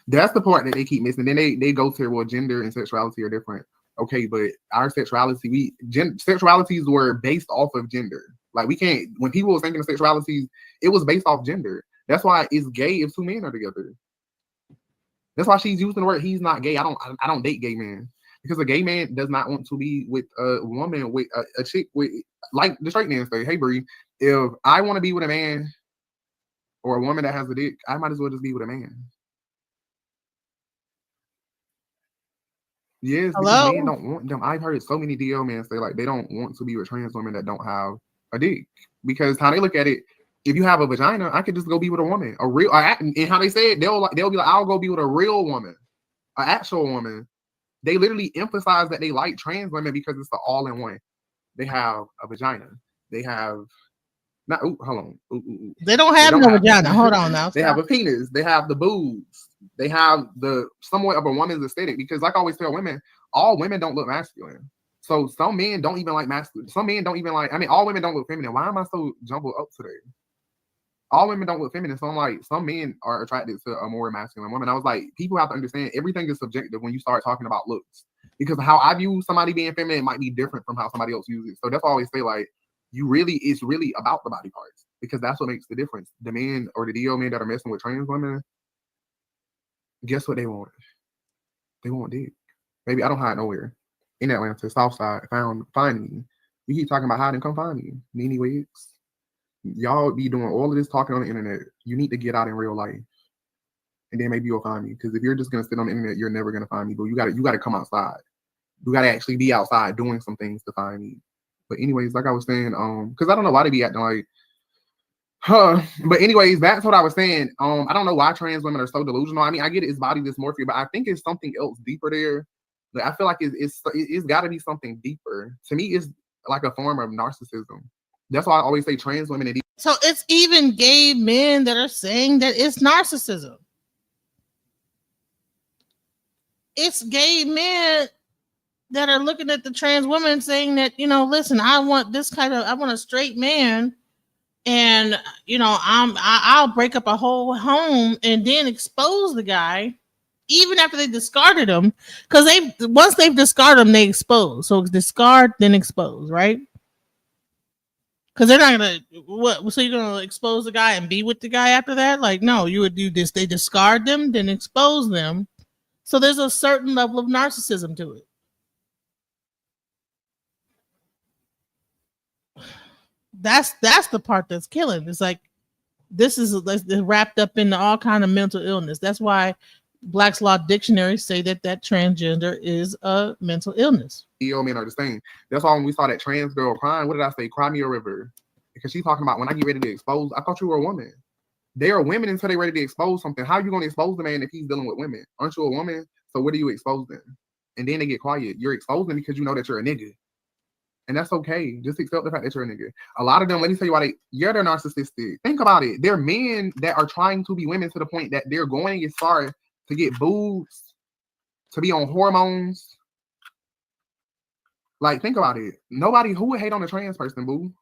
That's the part that they keep missing. Then they go to, well, gender and sexuality are different. Okay, but our sexualities were based off of gender. Like we can't, when people were thinking of sexualities, it was based off gender. That's why it's gay if two men are together. That's why she's using the word he's not gay. I don't date gay men. Because a gay man does not want to be with a woman, with a chick, with, like the straight man say, hey, Bree, if I want to be with a man or a woman that has a dick, I might as well just be with a man. Yes, because men don't want them. I've heard so many DL men say like they don't want to be with trans women that don't have a dick. Because how they look at it, if you have a vagina, I could just go be with a woman. And how they say it, they'll be like, I'll go be with a real woman, an actual woman. They literally emphasize that they like trans women because it's the all-in-one. They have a vagina. They have not. Hold on. They don't have no vagina. Hold on now. They have a penis. They have the boobs. They have the somewhat of a woman's aesthetic. Because, like I always tell women, all women don't look masculine. So some men don't even like masculine. Some men don't even like. I mean, all women don't look feminine. Why am I so jumbled up today? All women don't look feminine. So I'm like, some men are attracted to a more masculine woman. I was like, people have to understand everything is subjective when you start talking about looks. Because how I view somebody being feminine might be different from how somebody else views it. So that's why I always say, like, it's really about the body parts. Because that's what makes the difference. The men or the DO men that are messing with trans women, guess what they want? They want dick. Baby, I don't hide nowhere. In Atlanta, Southside, find me. You keep talking about hiding, come find me. Nene wigs. Y'all be doing all of this talking on the internet. You need to get out in real life, and then maybe you'll find me. Because if you're just gonna sit on the internet, you're never gonna find me. But you gotta come outside. You gotta actually be outside doing some things to find me. But anyways, like I was saying, because I don't know why they be acting like But anyways, that's what I was saying. I don't know why trans women are so delusional. I mean, I get it, it's body dysmorphia, but I think it's something else deeper there. Like, I feel like it's got to be something deeper. To me, it's like a form of narcissism. That's why I always say trans women. So it's even gay men that are saying that it's narcissism. It's gay men that are looking at the trans women saying that, you know, listen, I want a straight man, and you know, I'll break up a whole home and then expose the guy, even after they discarded him, because once they've discarded him, they expose. So it's discard then expose, right? Because they're not gonna what? So you're gonna expose the guy and be with the guy after that? Like, no, you would do this. They discard them, then expose them. So there's a certain level of narcissism to it. That's the part that's killing. It's like this is wrapped up into all kind of mental illness. That's why Black's Law Dictionary say that transgender is a mental illness. EO men are the same. That's why when we saw that trans girl crying, what did I say? Cry me a river. Because she's talking about when I get ready to expose, I thought you were a woman. They are women until they're ready to expose something. How are you going to expose the man if he's dealing with women? Aren't you a woman? So what do you expose them? And then they get quiet. You're exposing because you know that you're a nigga. And that's okay. Just accept the fact that you're a nigga. A lot of them, let me tell you why they're narcissistic. Think about it. They're men that are trying to be women to the point that they're going as far to get boobs, to be on hormones. Like, think about it. Nobody who would hate on a trans person, boo.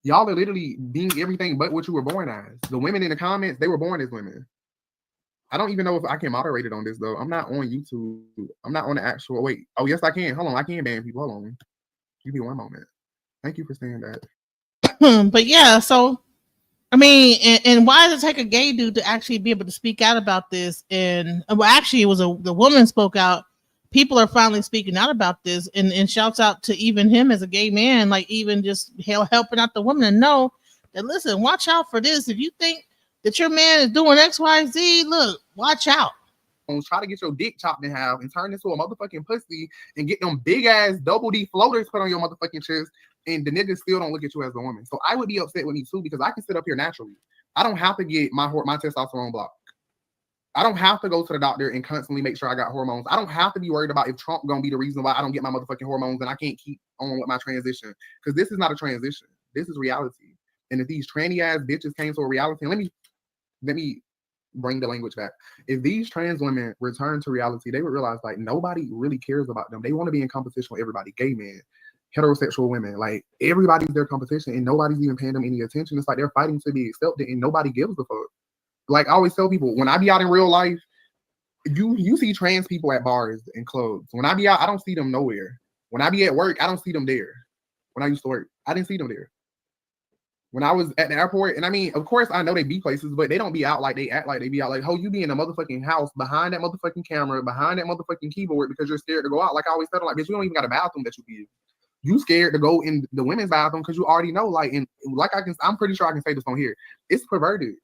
Y'all are literally being everything but what you were born as. The women in the comments, they were born as women. I don't even know if I can moderate it on this, though. I'm not on YouTube. I'm not on the actual... Wait. Oh, yes, I can. Hold on. I can ban people. Hold on. Give me one moment. Thank you for saying that. But yeah, so I mean, and why does it take a gay dude to actually be able to speak out about this? And well, actually, it was the woman spoke out. People are finally speaking out about this, and shouts out to even him as a gay man, like even just helping out the woman and know that, listen, watch out for this. If you think that your man is doing X, Y, Z, look, watch out. Try to get your dick chopped in half and turn into a motherfucking pussy and get them big ass double D floaters put on your motherfucking chest, and the niggas still don't look at you as a woman. So I would be upset with me too, because I can sit up here naturally. I don't have to get my testosterone blocked. I don't have to go to the doctor and constantly make sure I got hormones. I don't have to be worried about if Trump gonna be the reason why I don't get my motherfucking hormones and I can't keep on with my transition. Because this is not a transition. This is reality. And if these tranny ass bitches came to a reality, and let me bring the language back. If these trans women return to reality, they would realize like nobody really cares about them. They want to be in competition with everybody, gay men, heterosexual women, like everybody's their competition and nobody's even paying them any attention. It's like they're fighting to be accepted and nobody gives a fuck. Like I always tell people, when I be out in real life, you see trans people at bars and clubs. When I be out, I don't see them nowhere. When I be at work, I don't see them there. When I used to work, I didn't see them there. When I was at the airport, and I mean, of course, I know they be places, but they don't be out like they act like they be out. Like, you be in a motherfucking house behind that motherfucking camera, behind that motherfucking keyboard because you're scared to go out. Like I always tell them, like, bitch, you don't even got a bathroom that you can use. You scared to go in the women's bathroom because you already know, like, and like I'm pretty sure I can say this on here. It's perverted.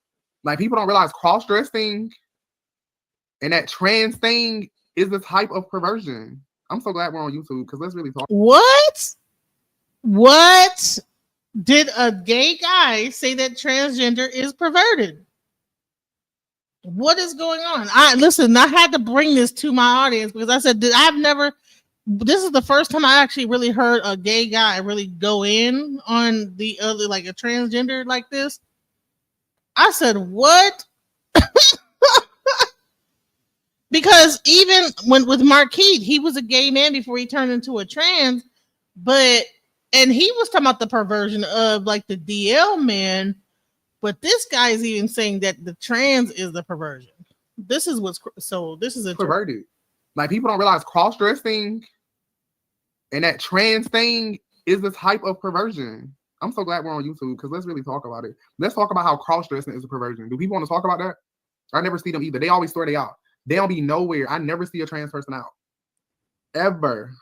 Like people don't realize cross-dressing and that trans thing is the type of perversion. I'm so glad we're on YouTube because let's really talk. What? Did a gay guy say that transgender is perverted? What is going on? I had to bring this to my audience because I said this is the first time I actually really heard a gay guy really go in on the other, like a transgender like this. I said, what? Because even with Marquis, he was a gay man before he turned into a trans, and he was talking about the perversion of like the DL man, but this guy is even saying that the trans is the perversion. This is perverted. Like people don't realize cross-dressing and that trans thing is the type of perversion. I'm so glad we're on YouTube because let's really talk about it. Let's talk about how cross-dressing is a perversion. Do people want to talk about that? I never see them either. They always swear they out. They don't be nowhere. I never see a trans person out. Ever.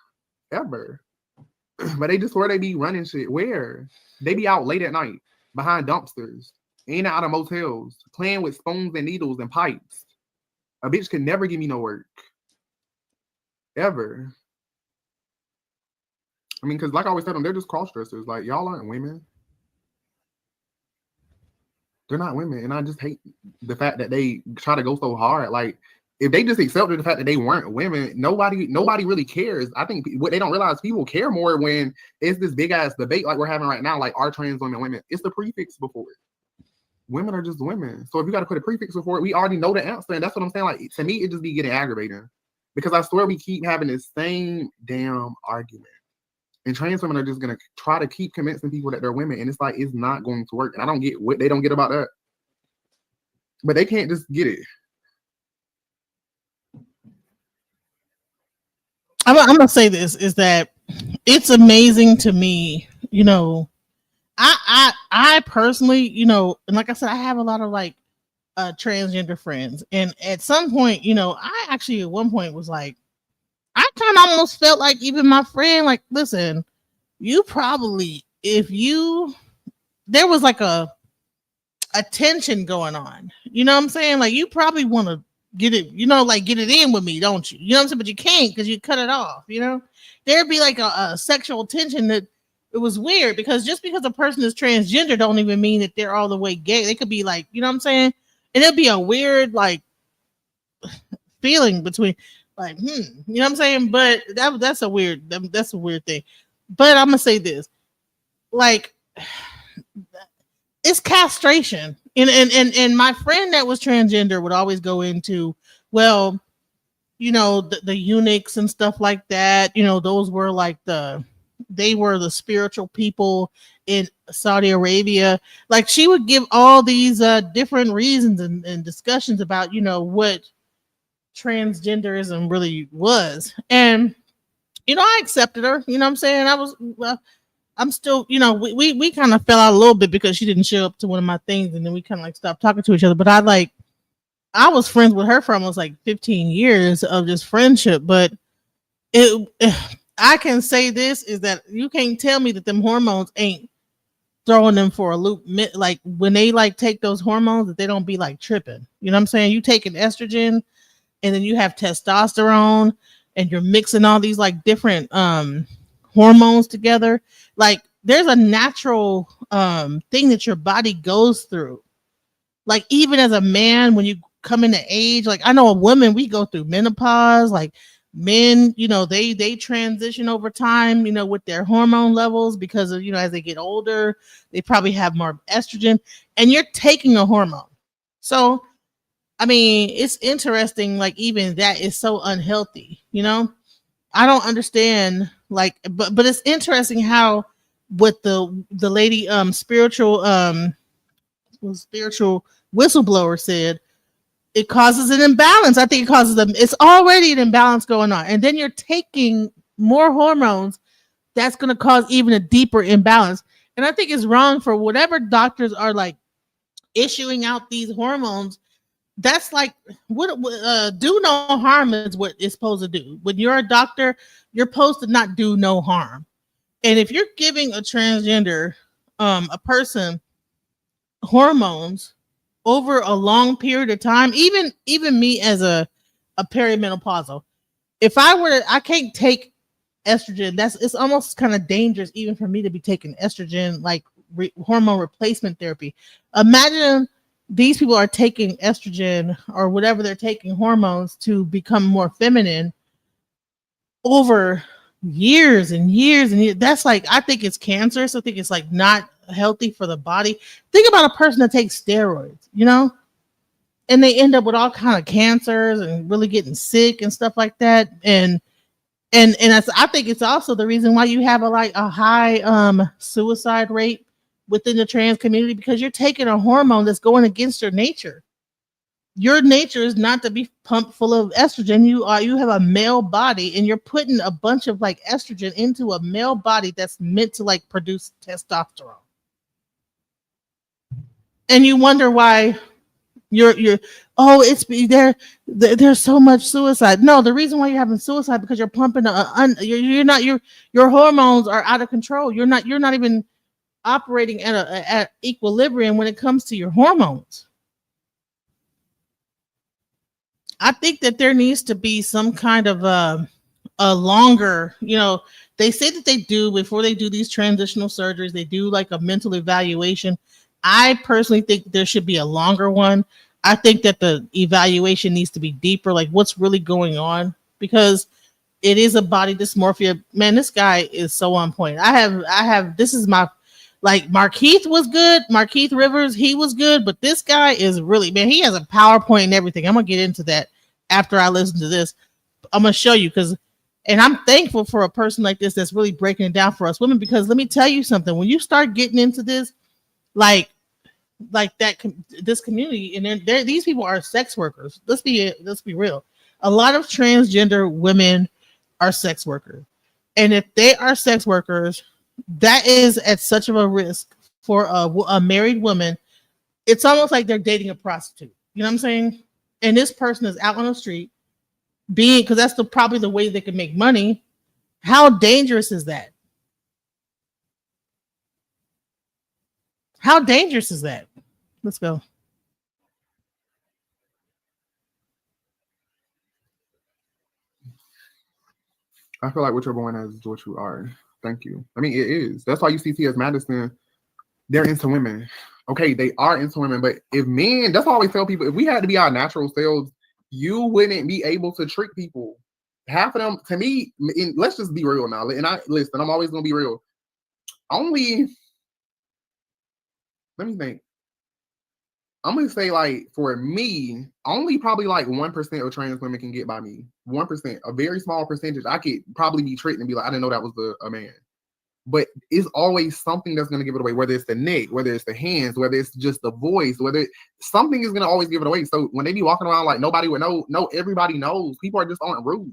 But they just swear they be running shit. Where? They be out late at night, behind dumpsters, in and out of motels, playing with spoons and needles and pipes. A bitch can never give me no work. Ever. I mean, because like I always tell them, they're just cross-dressers. Like, y'all aren't women. They're not women. And I just hate the fact that they try to go so hard. Like, if they just accepted the fact that they weren't women, nobody really cares. I think what they don't realize, people care more when it's this big ass debate like we're having right now, like, are trans women? It's the prefix before it. Women are just women. So if you got to put a prefix before it, we already know the answer. And that's what I'm saying. Like, to me, it just be getting aggravating because I swear we keep having this same damn argument. And trans women are just going to try to keep convincing people that they're women. And it's like, it's not going to work. And I don't get what they don't get about that. But they can't just get it. I'm going to say this, is that it's amazing to me, you know, I personally, you know, and like I said, I have a lot of like transgender friends. And at some point, you know, I actually at one point was like, I kind of almost felt like even my friend, like, listen, you probably, if you, there was like a tension going on, you know what I'm saying? Like, you probably want to get it, you know, like get it in with me, don't you? You know what I'm saying? But you can't because you cut it off, you know? There'd be like a sexual tension that it was weird because just because a person is transgender don't even mean that they're all the way gay. They could be like, you know what I'm saying? And it'd be a weird like feeling between like, you know what I'm saying? But that's a weird thing. But I'm gonna say this, like, it's castration. And my friend that was transgender would always go into, well, you know, the eunuchs and stuff like that, you know, those were like they were the spiritual people in Saudi Arabia. Like, she would give all these different reasons and discussions about, you know, what transgenderism really was. And, you know, I accepted her, you know what I'm saying? I'm still, you know, we kind of fell out a little bit because she didn't show up to one of my things, and then we kind of like stopped talking to each other. But I was friends with her for almost like 15 years of just friendship. But I can say this is that you can't tell me that them hormones ain't throwing them for a loop. Like, when they like take those hormones, that they don't be like tripping. You know what I'm saying? You take an estrogen and then you have testosterone and you're mixing all these like different hormones together. Like, there's a natural thing that your body goes through. Like, even as a man, when you come into age, like, I know a woman, we go through menopause. Like, men, you know, they transition over time, you know, with their hormone levels because of, you know, as they get older, they probably have more estrogen, and you're taking a hormone. So, I mean, it's interesting. Like, even that is so unhealthy, you know. I don't understand, like, but it's interesting how what the lady spiritual whistleblower said, it causes an imbalance. I think it causes them, it's already an imbalance going on, and then you're taking more hormones that's going to cause even a deeper imbalance. And I think it's wrong for whatever doctors are like issuing out these hormones. That's like, what do no harm is what it's supposed to do. When you're a doctor, you're supposed to not do no harm. And if you're giving a transgender a person hormones over a long period of time, even me as a perimenopausal, if I can't take estrogen. It's almost kind of dangerous even for me to be taking estrogen, like hormone replacement therapy. Imagine these people are taking estrogen or whatever they're taking, hormones, to become more feminine over years and years and years. That's like, I think it's cancerous. I think it's like not healthy for the body. Think about a person that takes steroids, you know, and they end up with all kind of cancers and really getting sick and stuff like that. And I think it's also the reason why you have a high suicide rate within the trans community, because you're taking a hormone that's going against your nature. Your nature is not to be pumped full of estrogen. You have a male body, and you're putting a bunch of like estrogen into a male body that's meant to like produce testosterone. And you wonder why you're it's there's so much suicide. No, the reason why you're having suicide because you're pumping you're not, your hormones are out of control. You're not even operating at equilibrium when it comes to your hormones. I think that there needs to be some kind of a longer, you know, they say that they do, before they do these transitional surgeries, they do like a mental evaluation. I personally think there should be a longer one. I think that the evaluation needs to be deeper, like what's really going on, because it is a body dysmorphia. Man, this guy is so on point. This is my, like, Markeith was good. Markeith Rivers, he was good, but this guy is really, man, he has a PowerPoint and everything. I'm gonna get into that after I listen to this. I'm gonna show you, because, and I'm thankful for a person like this that's really breaking it down for us women, because let me tell you something. When you start getting into this, like that, this community, and then these people are sex workers. Let's be real. A lot of transgender women are sex workers, and if they are sex workers, that is at such of a risk for a married woman. It's almost like they're dating a prostitute. You know what I'm saying? And this person is out on the street being, because that's probably the way they can make money. How dangerous is that? How dangerous is that? Let's go. I feel like what you're born as is what you are. Thank you. I mean, it is. That's why you see T.S. Madison. They're into women. Okay, they are into women, but if men, that's why I always tell people, if we had to be our natural selves, you wouldn't be able to trick people. Half of them, to me, let's just be real now. And listen, I'm always gonna be real. Only, let me think. I'm gonna say, like, for me, only probably like 1% of trans women can get by me. 1%, a very small percentage. I could probably be tricked and be like, I didn't know that was a man. But it's always something that's going to give it away, whether it's the neck, whether it's the hands, whether it's just the voice, something is going to always give it away. So when they be walking around like nobody would know, no, everybody knows. People are just aren't rude.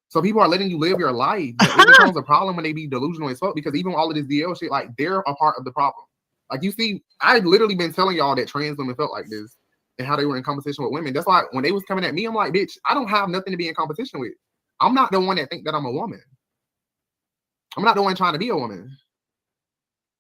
So people are letting you live your life. But it becomes a problem when they be delusional as fuck, because even all of this DL shit, like, they're a part of the problem. Like, you see, I've literally been telling y'all that trans women felt like this and how they were in competition with women. That's why when they was coming at me, I'm like, bitch, I don't have nothing to be in competition with. I'm not the one that think that I'm a woman. I'm not the one trying to be a woman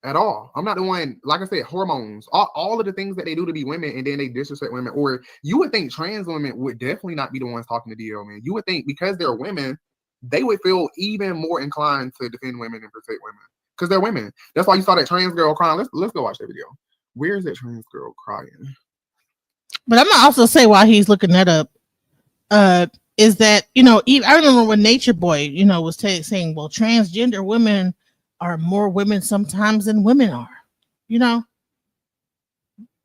at all. I'm not the one, like I said, hormones, all of the things that they do to be women, and then they disrespect women. Or you would think trans women would definitely not be the ones talking to DL, man. You would think because they're women, they would feel even more inclined to defend women and protect women because they're women. That's why you saw that trans girl crying. Let's go watch that video. Where is that trans girl crying? But I'm gonna also say, while he's looking that up, is that, I remember when Nature Boy, was saying, well, transgender women are more women sometimes than women are.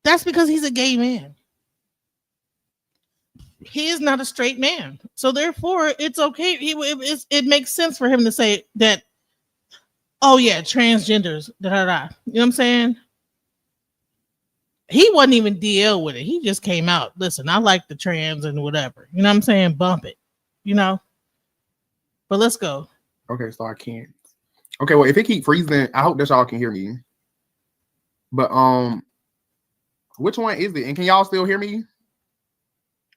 That's because he's a gay man. He is not a straight man, so therefore it's okay. It makes sense for him to say that. Oh yeah, transgenders. Da da da. You know what I'm saying? He wasn't even DL with it. He just came out. Listen, I like the trans and whatever. You know what I'm saying? Bump it. But let's go. Okay, so I can't. Okay, well, if it keep freezing, I hope that y'all can hear me. But which one is it? And can y'all still hear me?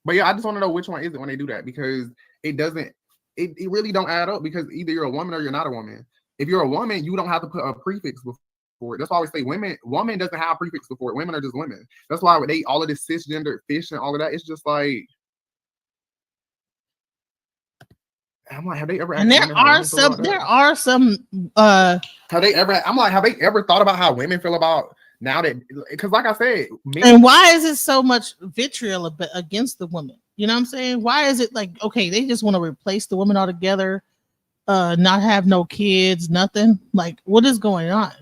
But yeah, I just want to know which one is it when they do that, because it doesn't. It really don't add up, because either you're a woman or you're not a woman. If you're a woman, you don't have to put a prefix before it. That's why I always say woman doesn't have a prefix before it. Women are just women. That's why they all of this cisgender fish and all of that. It's just like, I'm like, have they ever? And there are some. Have they ever? I'm like, have they ever thought about how women feel about now that? Because like I said, and why is it so much vitriol against the woman? You know what I'm saying? Why is it like, okay, they just want to replace the woman altogether, not have no kids, nothing? Like, what is going on?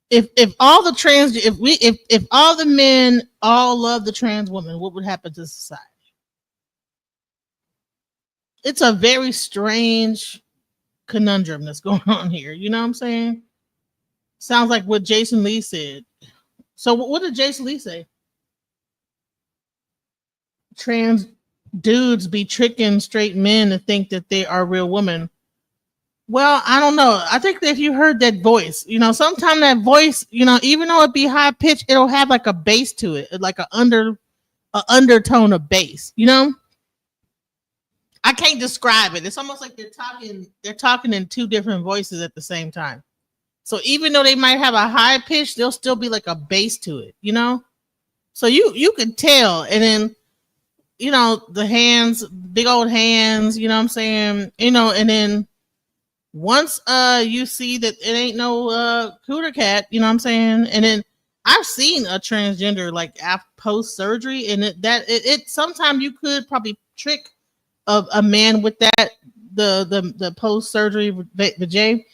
If all the trans, if all the men all love the trans woman, what would happen to society? It's a very strange conundrum that's going on here. You know what I'm saying? Sounds like what Jason Lee said. So what did Jason Lee say? Trans dudes be tricking straight men to think that they are real women. Well, I don't know. I think that if you heard that voice, sometimes that voice, even though it be high pitched, it'll have like a bass to it, like a undertone of bass. I can't describe it. It's almost like they're talking in two different voices at the same time. So even though they might have a high pitch, there'll still be like a bass to it, So you could tell. And then, the hands, big old hands, you know what I'm saying? And then Once you see that it ain't no cooter cat, you know what I'm saying? And then I've seen a transgender like after post surgery, and it sometimes you could probably trick a man with that the post surgery vajay.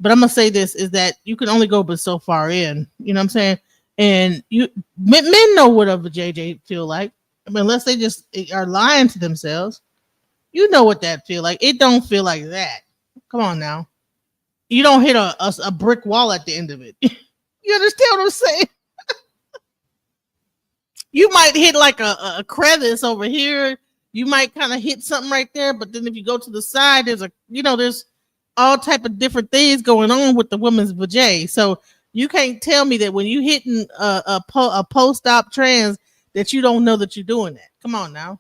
But I'm gonna say this is that you can only go but so far in. You know what I'm saying? And men know what a vajayjay feel like. I mean, unless they just are lying to themselves, you know what that feel like. It don't feel like that. Come on now. You don't hit a brick wall at the end of it. You understand what I'm saying? You might hit like a crevice over here. You might kind of hit something right there, but then if you go to the side, there's all type of different things going on with the woman's vajay. So you can't tell me that when you hitting a post-op trans that you don't know that you're doing that. Come on now.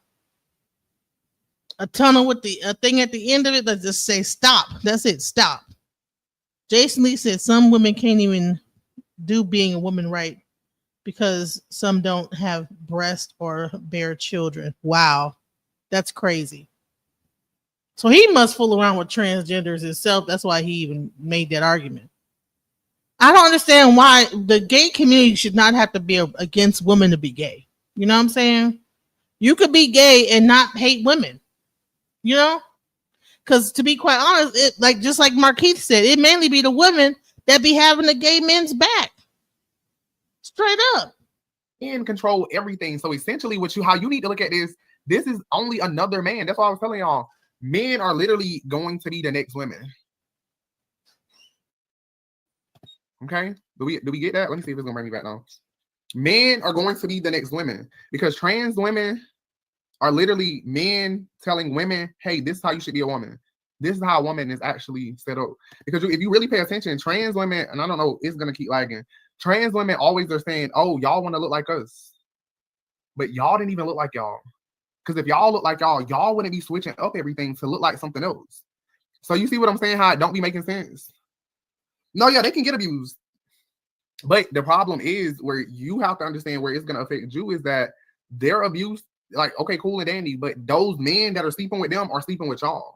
A tunnel with a thing at the end of it that just say stop. That's it. Stop. Jason Lee said some women can't even do being a woman right because some don't have breast or bear children. Wow. That's crazy. So he must fool around with transgenders himself. That's why he even made that argument. I don't understand why the gay community should not have to be against women to be gay. You know what I'm saying? You could be gay and not hate women. You know? Because to be quite honest, just like Markeith said, it mainly be the women that be having the gay men's back. Straight up. And control everything. So essentially, how you need to look at this is only another man. That's why I was telling y'all. Men are literally going to be the next women. Okay? Do we get that? Let me see if it's gonna bring me back now. Men are going to be the next women because trans women are literally men telling women, hey, this is how you should be a woman. This is how a woman is actually set up. Because if you really pay attention, trans women, and I don't know, it's going to keep lagging. Trans women always are saying, oh, y'all want to look like us. But y'all didn't even look like y'all. Because if y'all look like y'all wouldn't be switching up everything to look like something else. So you see what I'm saying? How it don't be making sense? No, yeah, they can get abused. But the problem is where you have to understand where it's going to affect you is that their abuse, like, okay, cool and dandy, but those men that are sleeping with them are sleeping with y'all.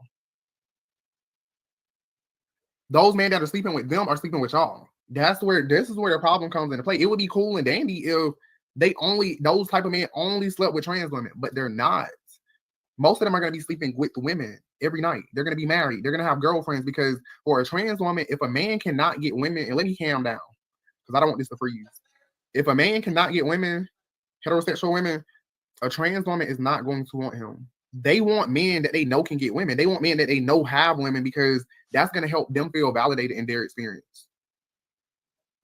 Those men that are sleeping with them are sleeping with y'all. This is where the problem comes into play. It would be cool and dandy if those type of men only slept with trans women, but they're not. Most of them are going to be sleeping with women every night. They're going to be married. They're going to have girlfriends because for a trans woman, if a man cannot get women, and let me calm down because I don't want this to freeze. If a man cannot get women, heterosexual women, a trans woman is not going to want him. They want men that they know can get women. They want men that they know have women because that's going to help them feel validated in their experience.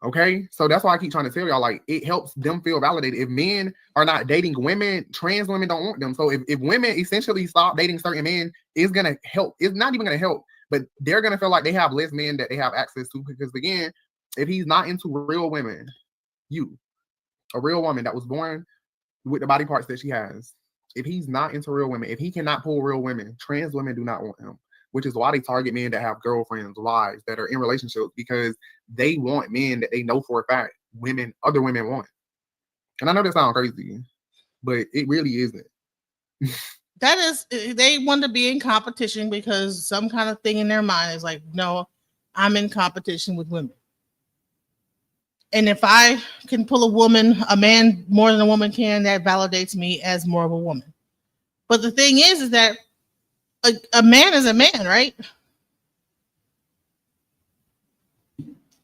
Okay? So that's why I keep trying to tell y'all, like, it helps them feel validated. If men are not dating women, trans women don't want them. So if women essentially stop dating certain men, it's going to help. It's not even going to help, but they're going to feel like they have less men that they have access to because, again, if he's not into real women, a real woman that was born with the body parts that she has, if he's not into real women, if he cannot pull real women, trans women do not want him, which is why they target men that have girlfriends, wives, that are in relationships, because they want men that they know for a fact other women want. And I know that sounds crazy, but it really isn't. That is, they want to be in competition because some kind of thing in their mind is like, no, I'm in competition with women. And if I can pull a man more than a woman can, that validates me as more of a woman. But the thing is that a man is a man, right?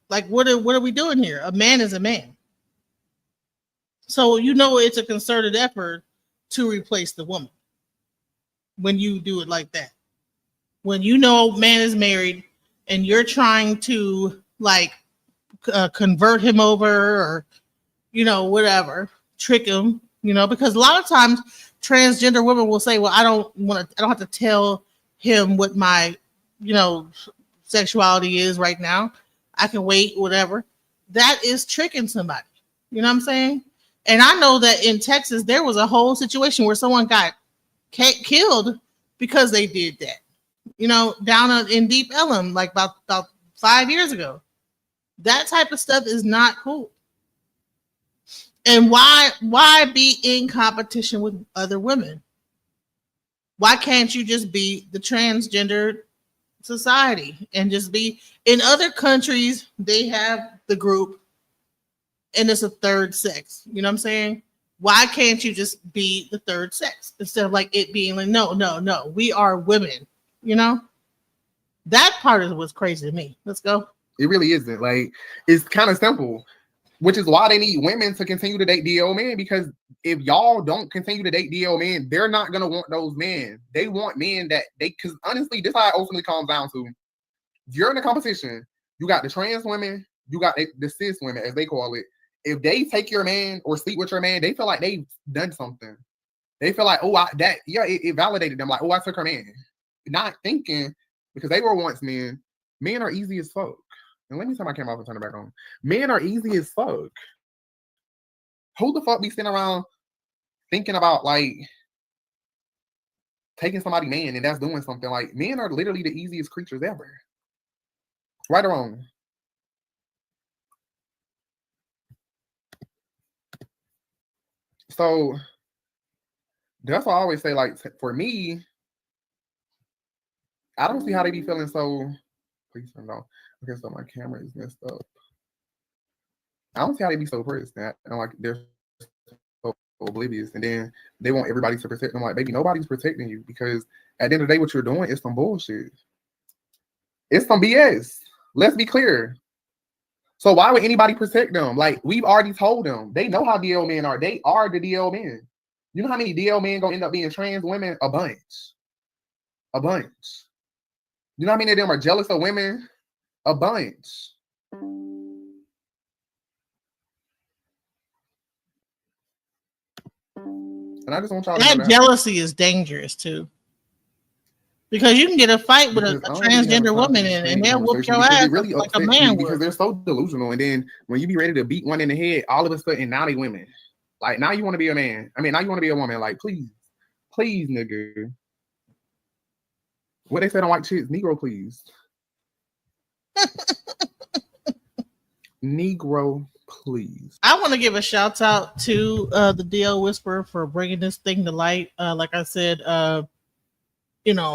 Like, what are we doing here? A man is a man. So it's a concerted effort to replace the woman when you do it like that. When man is married and you're trying to convert him over or whatever, trick him, because a lot of times transgender women will say, well, I don't have to tell him what my sexuality is right now. I can wait, whatever. That is tricking somebody. You know what I'm saying? And I know that in Texas there was a whole situation where someone got killed because they did that. Down in Deep Ellum, like about 5 years ago. That type of stuff is not cool. And why be in competition with other women? Why can't you just be the transgender society and just be in other countries. They have the group and it's a third sex. You know what I'm saying? Why can't you just be the third sex instead of like it being like, no, no, no, we are women, you know? That part is what's crazy to me. Let's go. It really isn't. Like, it's kind of simple, which is why they need women to continue to date DL men, because if y'all don't continue to date DL men, they're not going to want those men. They want men that because honestly, this is how it ultimately comes down to. You're in a competition. You got the trans women, you got the cis women, as they call it. If they take your man or sleep with your man, they feel like they've done something. They feel like, oh, it validated them. Like, oh, I took her man. Not thinking, because they were once men. Men are easy as fuck. And let me turn my camera off and turn it back on. Men are easy as fuck. Who the fuck be sitting around thinking about like taking somebody man and that's doing something? Like, men are literally the easiest creatures ever. Right or wrong? So that's why I always say, like, for me, I don't see how they be feeling so. Please turn it off. Okay, so my camera is messed up. I don't see how they be so pressed and like they're so oblivious, and then they want everybody to protect them. Like, baby, nobody's protecting you, because at the end of the day, what you're doing is some bullshit. It's some BS. Let's be clear. So why would anybody protect them? Like, we've already told them. They know how DL men are. They are the DL men. You know how many DL men gonna end up being trans women? A bunch. A bunch. You know how many of them are jealous of women? A bunch. And I just want y'all to know That jealousy is dangerous too. Because you can get a fight with a transgender woman and they'll whoop your ass really like a man because they're so delusional. And then when you be ready to beat one in the head, all of a sudden now they women. Like, now you want to be a man. I mean, now you want to be a woman. Like, please, nigga. What they said on white chicks, Negro, please. Negro, please. I want to give a shout out to the DL Whisperer for bringing this thing to light. Like I said,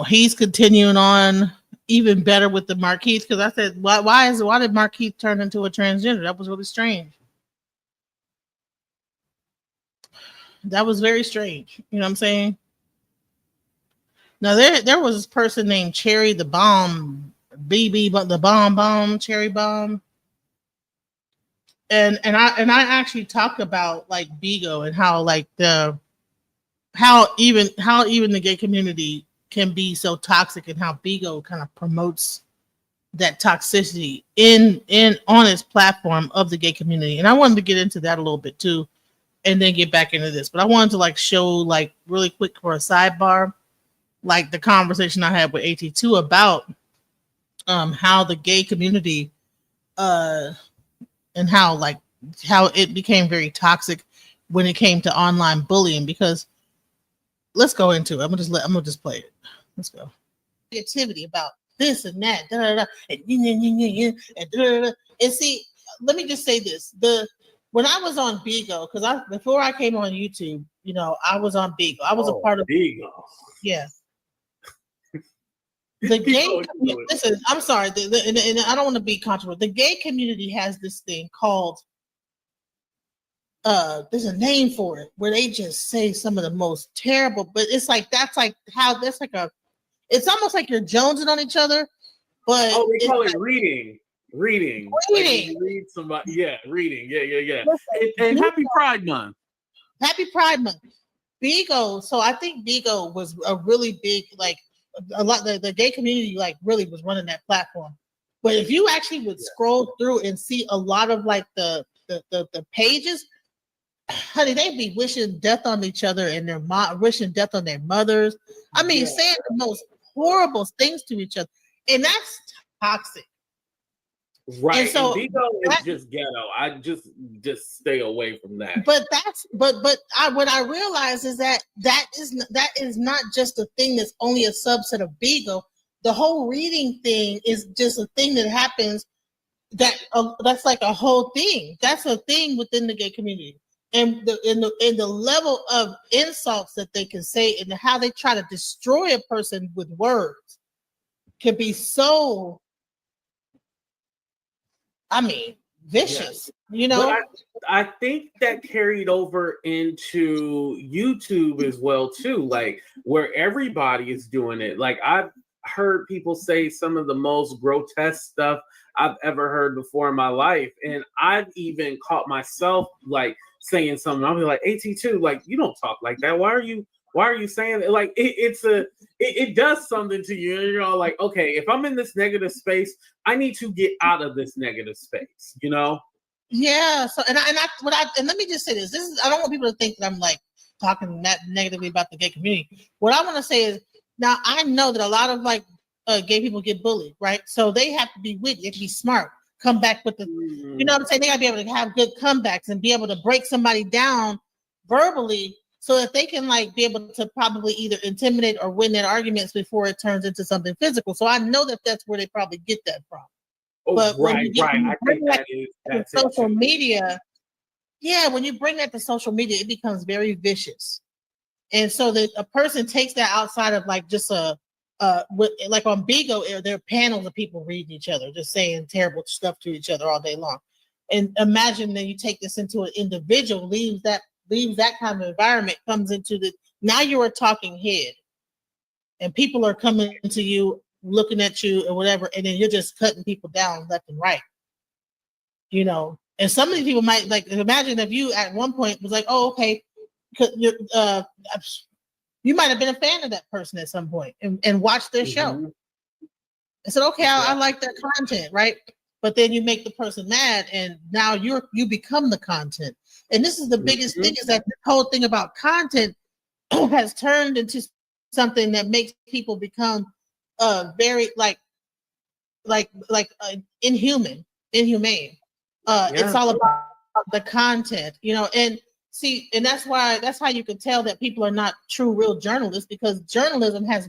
he's continuing on even better with the Marquise, because I said, why did Marquise turn into a transgender? That was really strange. That was very strange. You know what I'm saying? Now there was this person named Cherry the Bomb, BB, but the bomb, Cherry Bomb. And I actually talked about like Bigo and how like how even the gay community can be so toxic, and how Bigo kind of promotes that toxicity in on its platform of the gay community. And I wanted to get into that a little bit too, and then get back into this. But I wanted to like show like really quick for a sidebar, like the conversation I had with AT2 about how the gay community and how it became very toxic when it came to online bullying. Because let's go into it. I'm gonna just play it. Let's go. Negativity about this and that, and see, let me just say this: when I was on Bigo, because before I came on YouTube, I was on Bigo. I was a part of Bigo. Yeah. The gay listen, I'm sorry, and I don't want to be controversial. The gay community has this thing called there's a name for it, where they just say some of the most terrible, but it's like it's almost like you're jonesing on each other, but they call it reading. Like you read somebody, reading, yeah. And Happy Pride Month. Happy Pride Month. Bigo. So I think Bigo was a really big, like, a lot. The gay community like really was running that platform. But if you actually would scroll through and see a lot of like the pages, honey, they'd be wishing death on each other and wishing death on their mothers. I mean, saying the most horrible things to each other, and that's toxic. Right. And so Bigo is just ghetto. I just stay away from that. But what I realize is that is not just a thing that's only a subset of Bigo. The whole reading thing is just a thing that happens that's like a whole thing. That's a thing within the gay community. And the level of insults that they can say and how they try to destroy a person with words. can be so, I mean, vicious, you know. But I think that carried over into YouTube as well too, like where everybody is doing it. Like I've heard people say some of the most grotesque stuff I've ever heard before in my life, and I've even caught myself like saying something. I'll be like, "AT2, like you don't talk like that. Why are you saying it?" Like it does something to you, and you're all like, "Okay, if I'm in this negative space, I need to get out of this negative space," you know? Yeah. So and let me just say this. This is, I don't want people to think that I'm like talking that negatively about the gay community. What I want to say is, now I know that a lot of like gay people get bullied, right? So they have to be witty, they have to be smart, come back with the, you know what I'm saying? They gotta be able to have good comebacks and be able to break somebody down verbally so that they can like be able to probably either intimidate or win their arguments before it turns into something physical. So I know that that's where they probably get that from. Oh, But when right, you get, right. when you I bring think that that's to it social too. media, yeah, when you bring that to social media, it becomes very vicious. And so that a person takes that outside of like just like on Bigo, there are panels of people reading each other, just saying terrible stuff to each other all day long. And imagine that you take this into an individual, leaves that kind of environment, comes into the, now you're a talking head, and people are coming to you, looking at you and whatever, and then you're just cutting people down left and right. You know, and some of these people might like imagine if you at one point was like, oh, okay, you're, you might have been a fan of that person at some point and watched their show. I said, okay, I like their content, right? But then you make the person mad, and now you become the content. And this is the biggest thing, is that the whole thing about content has turned into something that makes people become very inhumane. It's all about the content, you know, and see, and that's how you can tell that people are not true, real journalists, because journalism has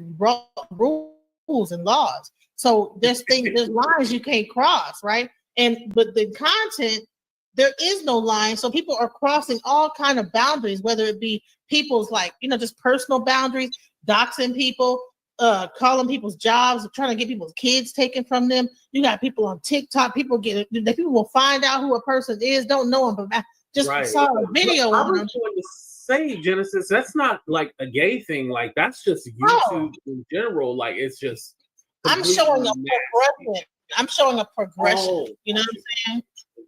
rules and laws. So there's lines you can't cross, right? But the content, there is no line. So people are crossing all kind of boundaries, whether it be people's like, you know, just personal boundaries, doxing people, calling people's jobs, trying to get people's kids taken from them. You got people on TikTok, people will find out who a person is, don't know them, but just saw a video on them. Say, Genesis, that's not like a gay thing. Like that's just YouTube in general. Like it's just. I'm showing a progression. I'm showing a progression. You know what I'm saying?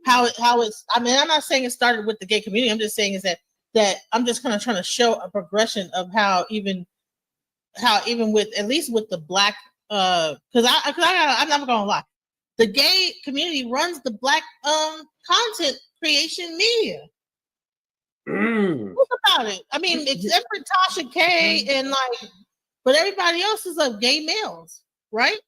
How it's. I mean, I'm not saying it started with the gay community. I'm just saying is that I'm just kind of trying to show a progression of how even with, at least with the black, because I'm never gonna lie, the gay community runs the black content creation media. Think about it. I mean, except for Tasha K and like, but everybody else is of gay males, right?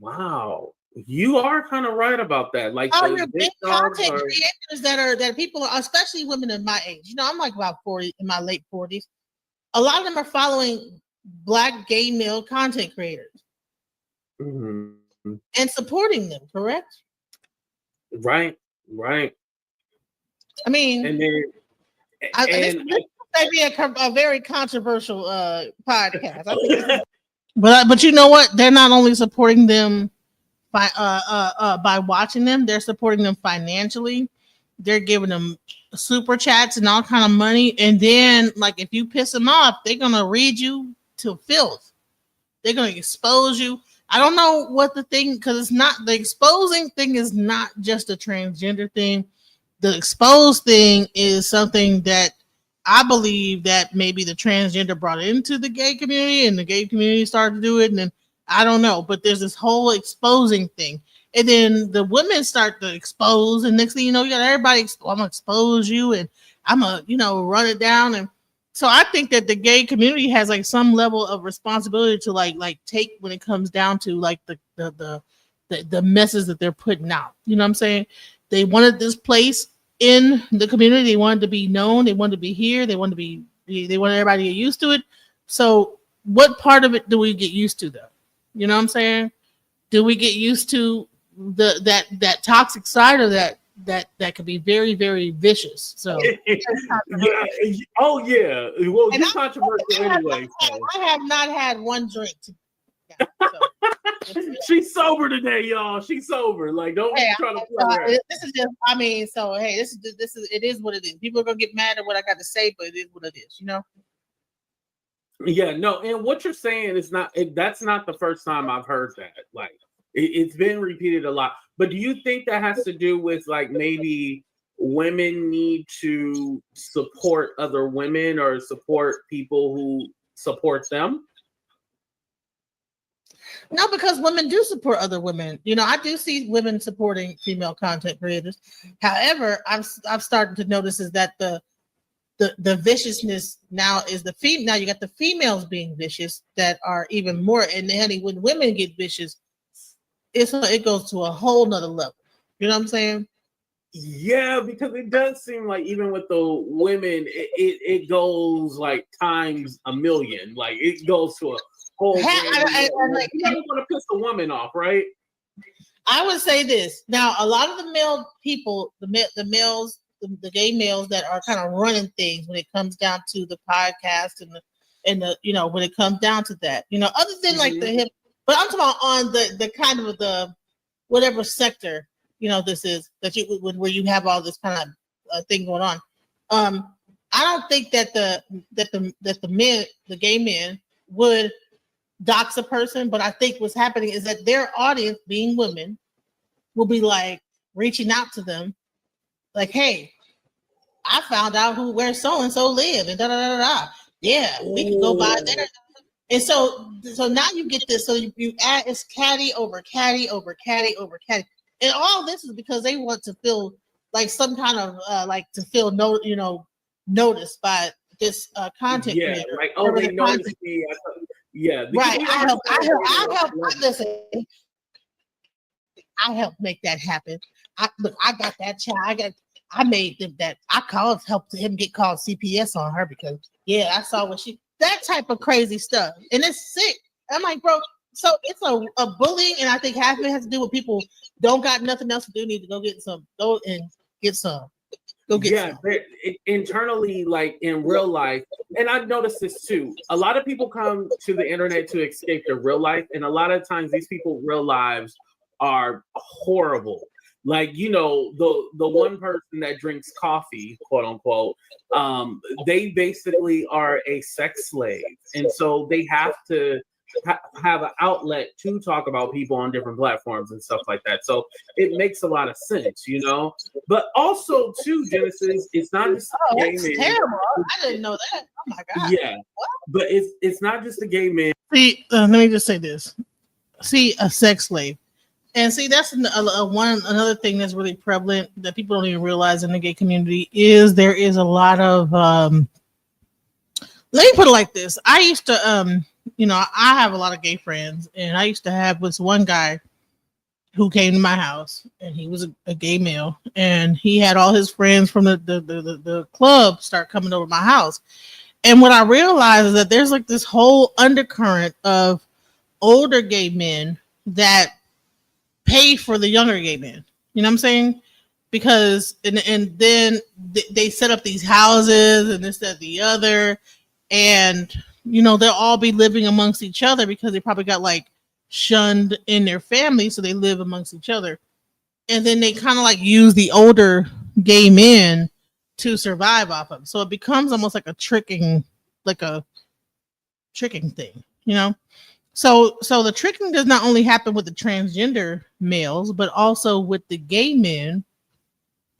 Wow, you are kind of right about that. Like the big content creators that people are, especially women in my age. You know, I'm like about 40, in my late 40s. A lot of them are following black gay male content creators and supporting them. Correct? Right. I mean, and then. This may be a very controversial podcast. I think but you know what? They're not only supporting them by watching them, they're supporting them financially. They're giving them super chats and all kind of money. And then, like, if you piss them off, they're gonna read you to filth. They're gonna expose you. I don't know what the thing, because it's not, the exposing thing is not just a transgender thing. The exposed thing is something that I believe that maybe the transgender brought into the gay community, and the gay community started to do it. And then I don't know, but there's this whole exposing thing. And then the women start to expose, and next thing you know, you got everybody, I'm gonna expose you, and I'm gonna, run it down. And so I think that the gay community has like some level of responsibility to like take, when it comes down to like the messes that they're putting out. You know what I'm saying? They wanted this place in the community. They wanted to be known. They wanted to be here. They wanted everybody to get used to it. So what part of it do we get used to, though? You know what I'm saying? Do we get used to that toxic side of that could be very, very vicious? So yeah. Oh yeah. Well, you're controversial anyway. I have not had one drink. So. She's sober today, y'all. She's sober. Like, don't Hey, try to play her. this is just, I mean, so hey, this is it is what it is. People are gonna get mad at what I got to say, but it is what it is, you know. Yeah, no, and what you're saying is not that's not the first time I've heard that. Like it's been repeated a lot. But do you think that has to do with like maybe women need to support other women or support people who support them? No, because women do support other women. You know, I do see women supporting female content creators. However, I've started to notice is that the viciousness now is now you got the females being vicious that are even more. And honey, when women get vicious, it goes to a whole nother level. You know what I'm saying? Yeah, because it does seem like even with the women, it goes like times a million. Like it goes to a whole. You're never gonna piss a woman off, right? I would say this. Now, a lot of the male people, the males, the gay males that are kind of running things when it comes down to the podcast and the you know, when it comes down to that, you know, other than like the hip, but I'm talking about on the kind of the whatever sector, you know, this is that you where you have all this kind of thing going on. I don't think that the gay men would dox a person, but I think what's happening is that their audience, being women, will be like reaching out to them, like, "Hey, I found out where so and so live, and da da da da. Yeah, we can go by there." And so now you get this. So you add it's caddy over caddy over caddy over caddy, and all this is because they want to feel like some kind of like to feel noticed by this content creator. Like they noticed me. Yeah, right. I help. Listen, I helped make that happen. I got that child. I made them that. Helped him get called CPS on her because I saw what that type of crazy stuff, and it's sick. I'm like, bro. So it's a bullying, and I think half of it has to do with people don't got nothing else to do. Need to go get some. Go and get some. Go get some. Internally, like in real life, and I've noticed this too. A lot of people come to the internet to escape their real life, and a lot of times these people's real lives are horrible. Like, you know, the one person that drinks coffee, quote unquote, they basically are a sex slave, and so they have to have an outlet to talk about people on different platforms and stuff like that. So it makes a lot of sense, you know. But also, too, Genesis, it's not just gay men. Terrible. I didn't know that. Oh my god. Yeah, but it's not just the gay men. See, let me just say this. See, a sex slave. And see, that's another thing that's really prevalent that people don't even realize in the gay community is there is a lot of let me put it like this. I used to I have a lot of gay friends, and I used to have this one guy who came to my house, and he was a gay male, and he had all his friends from the club start coming over to my house. And what I realized is that there's like this whole undercurrent of older gay men that pay for the younger gay men. You know what I'm saying? Because and then they set up these houses and this, that, the other, and you know they'll all be living amongst each other because they probably got like shunned in their family, so they live amongst each other, and then they kind of like use the older gay men to survive off of. So it becomes almost like a tricking thing, you know. So the tricking does not only happen with the transgender males, but also with the gay men.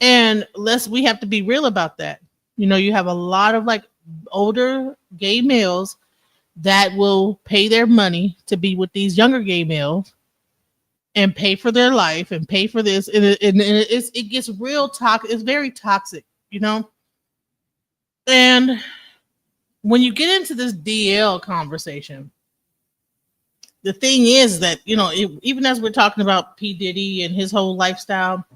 And we have to be real about that. You know, you have a lot of like older gay males that will pay their money to be with these younger gay males and pay for their life and pay for this. And it gets real toxic. It's very toxic, you know? And when you get into this DL conversation, the thing is that, you know, even as we're talking about P. Diddy and his whole lifestyle,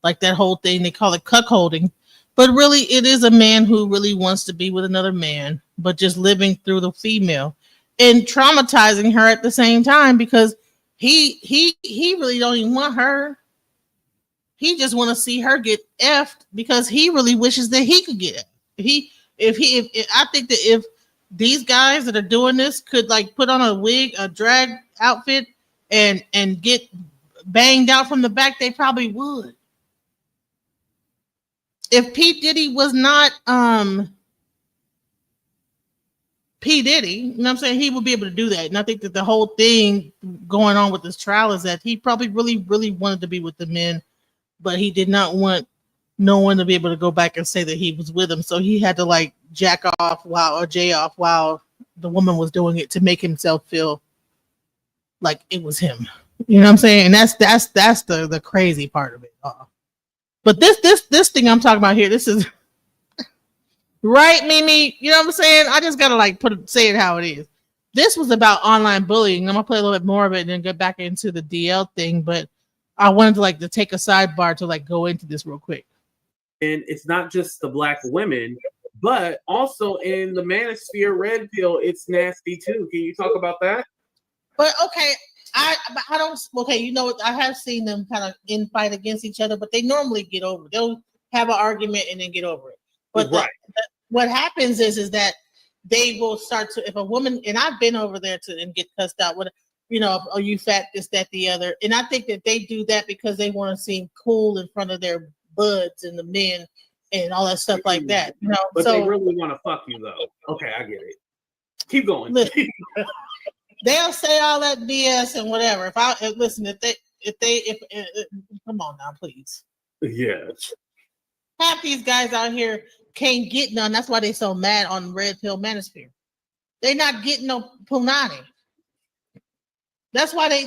like that whole thing, they call it cuckolding. But really, it is a man who really wants to be with another man, but just living through the female and traumatizing her at the same time because he really don't even want her. He just want to see her get effed because he really wishes that he could get effed. I think that if these guys that are doing this could like put on a wig, a drag outfit, and get banged out from the back, they probably would. If P. Diddy was not P. Diddy, you know what I'm saying, he would be able to do that. And I think that the whole thing going on with this trial is that he probably really, really wanted to be with the men, but he did not want no one to be able to go back and say that he was with him. So he had to like jack off or jay off while the woman was doing it to make himself feel like it was him. You know what I'm saying? And that's the crazy part of it. But this thing I'm talking about here, this is right, Mimi. You know what I'm saying? I just gotta like say it how it is. This was about online bullying. I'm gonna play a little bit more of it and then get back into the DL thing. But I wanted to like to take a sidebar to like go into this real quick. And it's not just the black women, but also in the manosphere red pill, it's nasty too. Can you talk about that? But okay, I don't. Okay, you know, I have seen them kind of fight against each other, but they normally get over it. They'll have an argument and then get over it. But right. What happens is that they will start to, if a woman, and I've been over there and get cussed out with, you know, oh, you fat, this, that, the other. And I think that they do that because they want to seem cool in front of their buds and the men and all that stuff like that. You know, but they really want to fuck you though. Okay, I get it. Keep going. Listen, they'll say all that BS and whatever. If come on now, please. Yes. Half these guys out here can't get none. That's why they so mad on Red Pill Manosphere. They not getting no punani. That's why they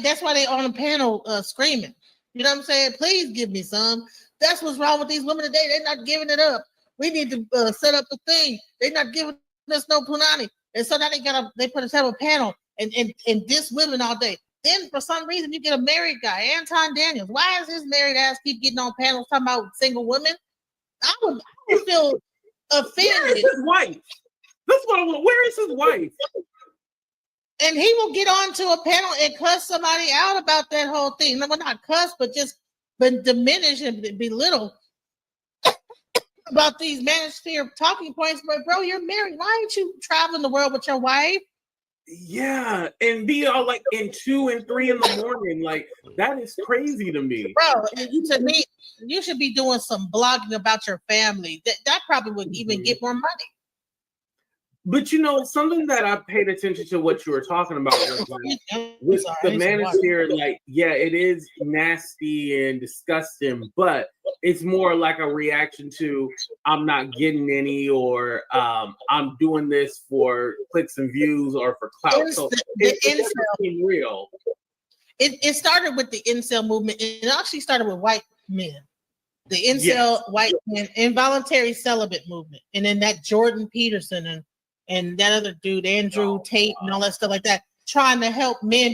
on the panel screaming. You know what I'm saying? Please give me some. That's what's wrong with these women today. They're not giving it up. We need to set up the thing. They're not giving us no punani. And so now they put a panel and diss women all day. Then for some reason you get a married guy, Anton Daniels. Why is his married ass keep getting on panels talking about single women? I would feel offended. Where is his wife? That's what I want. Where is his wife? And he will get onto a panel and cuss somebody out about that whole thing. No, well, not cuss, but just diminish and belittle about these manosphere talking points. But bro, you're married. Why aren't you traveling the world with your wife? Yeah, and be all like in 2 and 3 in the morning. Like that is crazy to me. Bro, to me, you should be doing some blogging about your family. That probably would even get more money. But you know, something that I paid attention to what you were talking about was with the manosphere, like, yeah, it is nasty and disgusting, but it's more like a reaction to I'm not getting any, or I'm doing this for clicks and views or for clout. So it's real. It started with the incel movement. It actually started with white men. The incel white men, involuntary celibate movement. And then that Jordan Peterson and that other dude, Andrew Tate, and all that stuff like that, trying to help men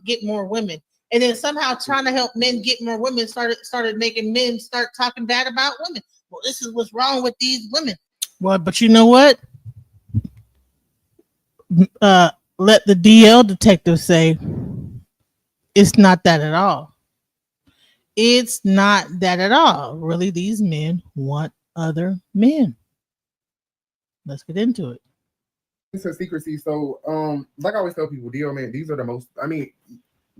get more women. And then somehow trying to help men get more women started making men start talking bad about women. Well, this is what's wrong with these women. Well, but you know what? Let the DL detective say it's not that at all. It's not that at all. Really, these men want other men. Let's get into it. It's a secrecy. So, like I always tell people, DL man, these are the most. I mean,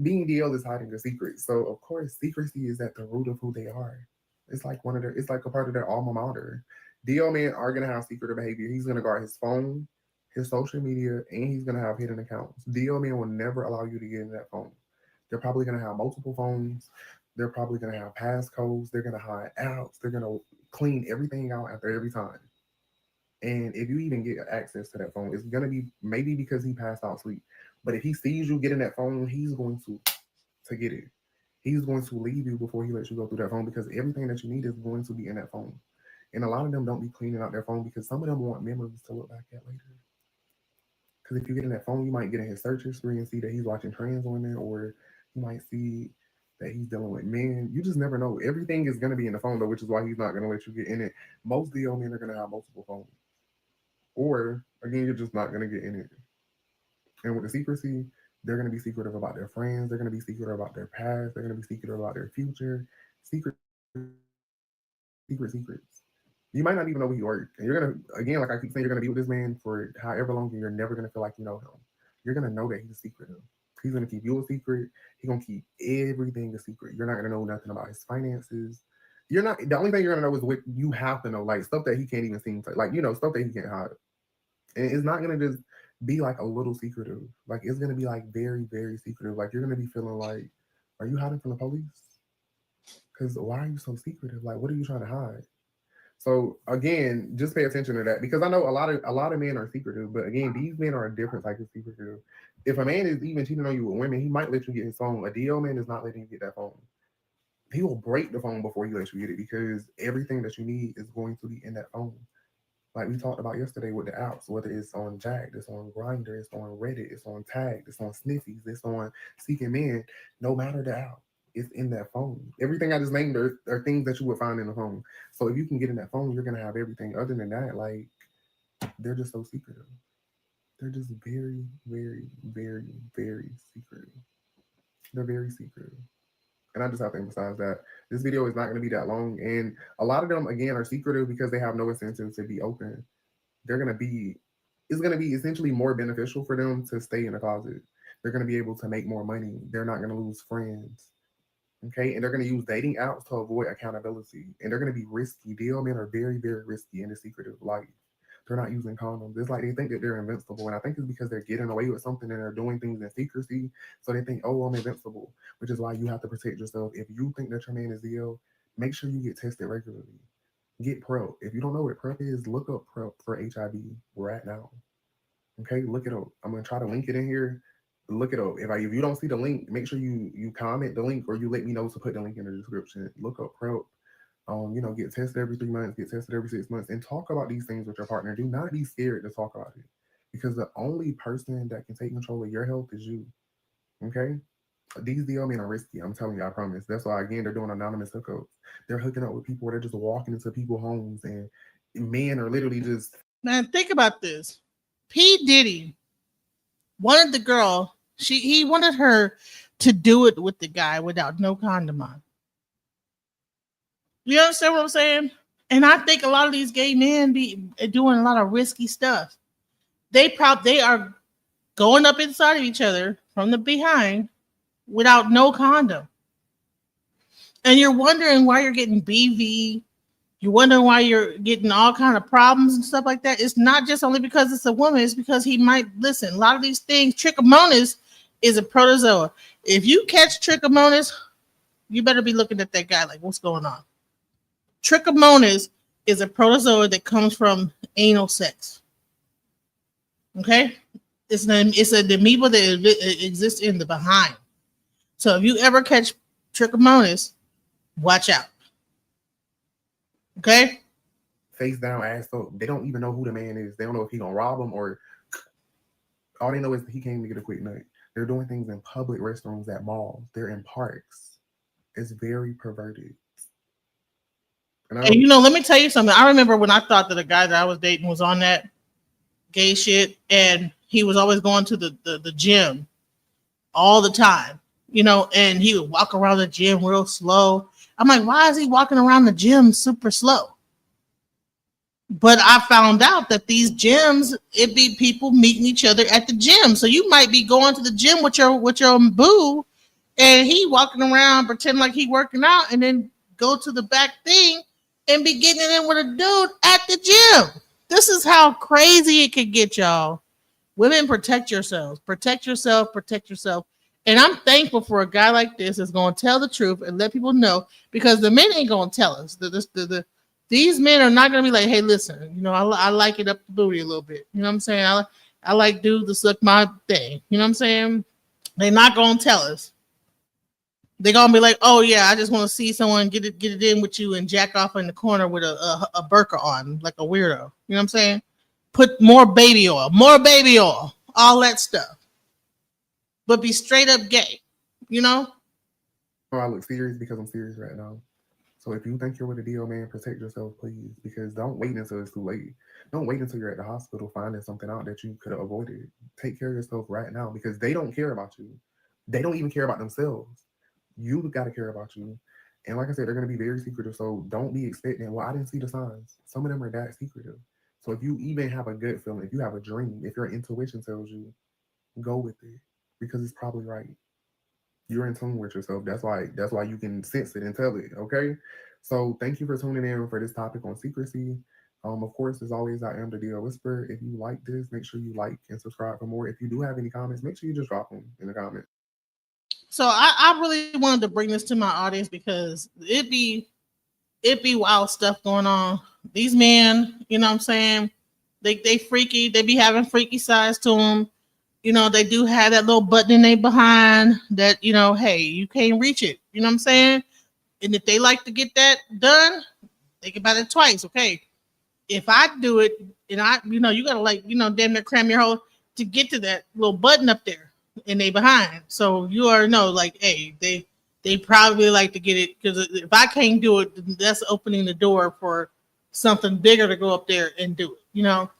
being DL is hiding a secret. So, of course, secrecy is at the root of who they are. It's like it's like a part of their alma mater. DL men are gonna have secretive behavior. He's gonna guard his phone, his social media, and he's gonna have hidden accounts. DL men will never allow you to get in that phone. They're probably gonna have multiple phones. They're probably gonna have passcodes. They're gonna hide apps. They're gonna clean everything out after every time. And if you even get access to that phone, it's gonna be maybe because he passed out sleep. But if he sees you getting that phone, he's going to get it. He's going to leave you before he lets you go through that phone, because everything that you need is going to be in that phone. And a lot of them don't be cleaning out their phone because some of them want memories to look back at later. Because if you get in that phone, you might get in his search history and see that he's watching trans women, or you might see that he's dealing with men. You just never know. Everything is going to be in the phone, though, which is why he's not going to let you get in it. Most DL men are going to have multiple phones. Or, again, you're just not going to get in it. And with the secrecy, they're going to be secretive about their friends. They're going to be secretive about their past. They're going to be secretive about their future. Secrets. You might not even know who you are. And you're going to, again, like I keep saying, you're going to be with this man for however long, and you're never going to feel like you know him. You're going to know that he's secretive. He's gonna keep you a secret. He's gonna keep everything a secret. You're not gonna know nothing about his finances. You're not. The only thing you're gonna know is what you have to know, like stuff that he can't even seem to, like stuff that he can't hide. And it's not gonna just be like a little secretive. Like it's gonna be like very, very secretive. Like you're gonna be feeling like, are you hiding from the police? Because why are you so secretive? Like, what are you trying to hide? So again, just pay attention to that because I know a lot of men are secretive, but again, these men are a different type of secretive. If a man is even cheating on you with women, he might let you get his phone. A DL man is not letting you get that phone. He will break the phone before he lets you get it because everything that you need is going to be in that phone. Like we talked about yesterday with the apps, whether it's on Jack, it's on Grindr, it's on Reddit, it's on Tag, it's on Sniffies, it's on Seeking Men, no matter the app, it's in that phone. Everything I just named are things that you would find in the phone. So if you can get in that phone, you're gonna have everything. Other than that, like they're just so secretive. They're just very, very, very, very secretive. They're very secretive. And I just have to emphasize that this video is not going to be that long. And a lot of them, again, are secretive because they have no incentive to be open. They're going to be, it's going to be essentially more beneficial for them to stay in the closet. They're going to be able to make more money. They're not going to lose friends. Okay. And they're going to use dating apps to avoid accountability. And they're going to be risky. DL men are very, very risky in the secretive life. They're not using condoms. It's like they think that they're invincible. And I think it's because they're getting away with something and they're doing things in secrecy. So they think, oh, I'm invincible, which is why you have to protect yourself. If you think that your man is ill, make sure you get tested regularly. Get PrEP. If you don't know what PrEP is, look up PrEP for HIV right now. Okay, look it up. I'm going to try to link it in here. Look it up. If you don't see the link, make sure you comment the link or you let me know to put the link in the description. Look up PrEP. Get tested every 3 months, get tested every 6 months, and talk about these things with your partner. Do not be scared to talk about it because the only person that can take control of your health is you. Okay? These DL men are risky. I'm telling you, I promise. That's why, again, they're doing anonymous hookups. They're hooking up with people. They're just walking into people's homes, and men are literally just. Man, think about this. P. Diddy wanted the girl. He wanted her to do it with the guy without no condom on. You understand what I'm saying? And I think a lot of these gay men be doing a lot of risky stuff. They are going up inside of each other from the behind without no condom. And you're wondering why you're getting BV. You're wondering why you're getting all kind of problems and stuff like that. It's not just only because it's a woman. It's because he might listen. A lot of these things, trichomonas is a protozoa. If you catch trichomonas, you better be looking at that guy like, what's going on? Trichomonas is a protozoa that comes from anal sex. Okay? It's an amoeba that exists in the behind. So if you ever catch trichomonas, watch out. Okay? Face down, ass up. They don't even know who the man is. They don't know if he gonna rob them or all they know is that he came to get a quick nut. They're doing things in public restrooms at malls. They're in parks. It's very perverted. And let me tell you something. I remember when I thought that a guy that I was dating was on that gay shit, and he was always going to the gym all the time, and he would walk around the gym real slow. I'm like, why is he walking around the gym super slow? But I found out that these gyms, it be people meeting each other at the gym. So you might be going to the gym with your boo, and he walking around pretending like he working out, and then go to the back thing and be getting it in with a dude at the gym. This is how crazy it could get, y'all. Women, protect yourselves. Protect yourself. Protect yourself. And I'm thankful for a guy like this that's going to tell the truth and let people know, because the men ain't going to tell us. These men are not going to be like, hey, listen, I like it up the booty a little bit. You know what I'm saying? I like dudes to suck my thing. You know what I'm saying? They're not going to tell us. They're going to be like, oh, yeah, I just want to see someone get it in with you and jack off in the corner with a burqa on, like a weirdo. You know what I'm saying? Put more baby oil, all that stuff. But be straight up gay, I look serious because I'm serious right now. So if you think you're with a DL man, protect yourself, please, because don't wait until it's too late. Don't wait until you're at the hospital finding something out that you could have avoided. Take care of yourself right now because they don't care about you. They don't even care about themselves. You got to care about you. And like I said, they're going to be very secretive. So don't be expecting, well, I didn't see the signs. Some of them are that secretive. So if you even have a gut feeling, if you have a dream, if your intuition tells you, go with it. because it's probably right. You're in tune with yourself. That's why you can sense it and tell it. Okay. So thank you for tuning in for this topic on secrecy. Of course, as always, I am the DL Whisperer. If you like this, make sure you like and subscribe for more. If you do have any comments, make sure you just drop them in the comments. So I really wanted to bring this to my audience because it be wild stuff going on. These men, you know what I'm saying? They freaky. They be having freaky sides to them. You know, they do have that little button in their behind that, you know, hey, you can't reach it. You know what I'm saying? And if they like to get that done, think about it twice. Okay. If I do it and you gotta damn near cram your hole to get to that little button up there and they behind. So you already know, like, hey, they probably like to get it because if I can't do it, that's opening the door for something bigger to go up there and do it. You know,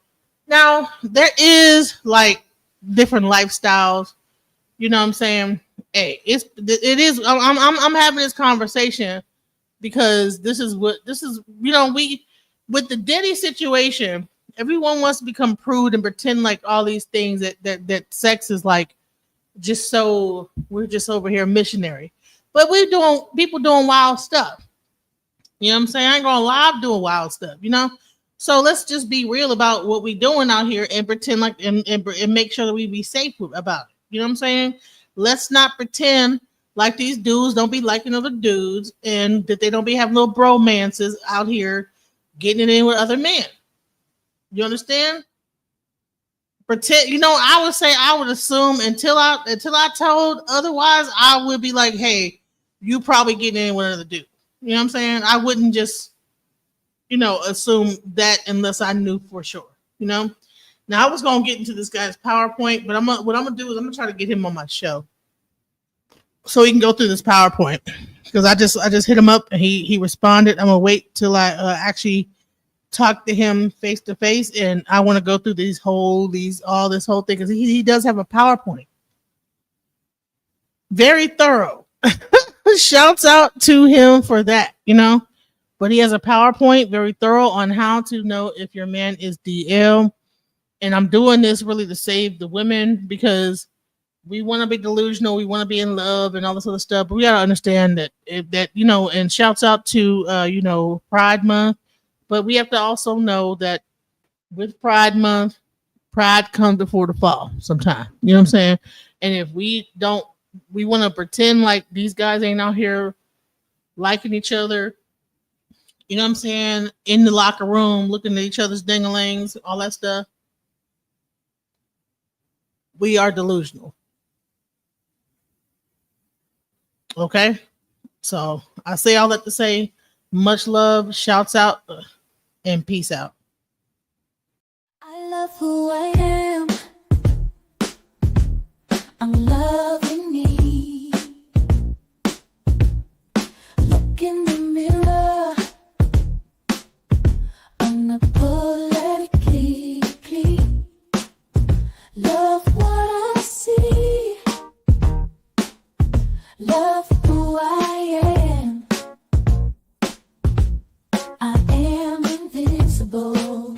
now there is like different lifestyles. You know what I'm saying? Hey, it is. I'm having this conversation because this is we with the Diddy situation. Everyone wants to become prude and pretend like all these things that sex is like just so we're just over here missionary. But people doing wild stuff. You know what I'm saying? I ain't gonna lie, I'm doing wild stuff, you know? So let's just be real about what we doing out here and pretend like and make sure that we be safe about it. You know what I'm saying? Let's not pretend like these dudes don't be liking other dudes and that they don't be having little bromances out here getting it in with other men. You understand? Pretend, I would assume until I told otherwise, I would be like, hey, you probably getting in with another dude. You know what I'm saying? I wouldn't just, assume that unless I knew for sure. You know. Now I was gonna get into this guy's PowerPoint, but what I'm gonna do is I'm gonna try to get him on my show so he can go through this PowerPoint because I just hit him up and he responded. I'm gonna wait till I actually talk to him face to face, and I want to go through this whole thing because he does have a PowerPoint. Very thorough. Shouts out to him for that, But he has a PowerPoint, very thorough on how to know if your man is DL. And I'm doing this really to save the women because we want to be delusional, we want to be in love and all this other stuff. But we gotta understand that and shouts out to Pride Month. But we have to also know that with Pride Month, pride comes before the fall sometime. You know what I'm saying? And if we want to pretend like these guys ain't out here liking each other, you know what I'm saying, in the locker room, looking at each other's dinglings, all that stuff. We are delusional. Okay? So I say all that to say much love, shouts out, and peace out. I love who I am. I'm loving me. Look in the mirror. I'm gonna politically love what I see. Love who I am. I am invincible.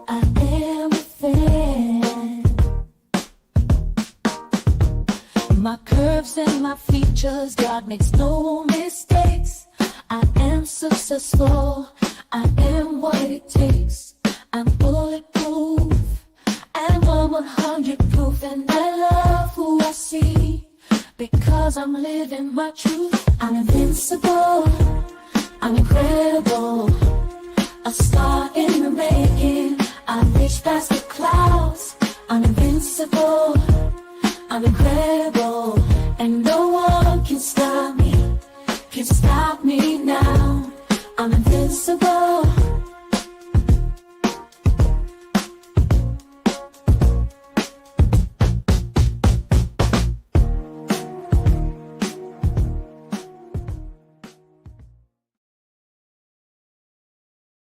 I am a fan. My curves and my features, God makes no mistakes. I am successful. I am what it takes. I'm bulletproof. And I'm 100 proof. And I love who I see because I'm living my truth. I'm invincible. I'm incredible. A star in the making. I reach past the clouds. I'm invincible. I'm incredible. And no one can stop me. Can stop me now. I'm invincible.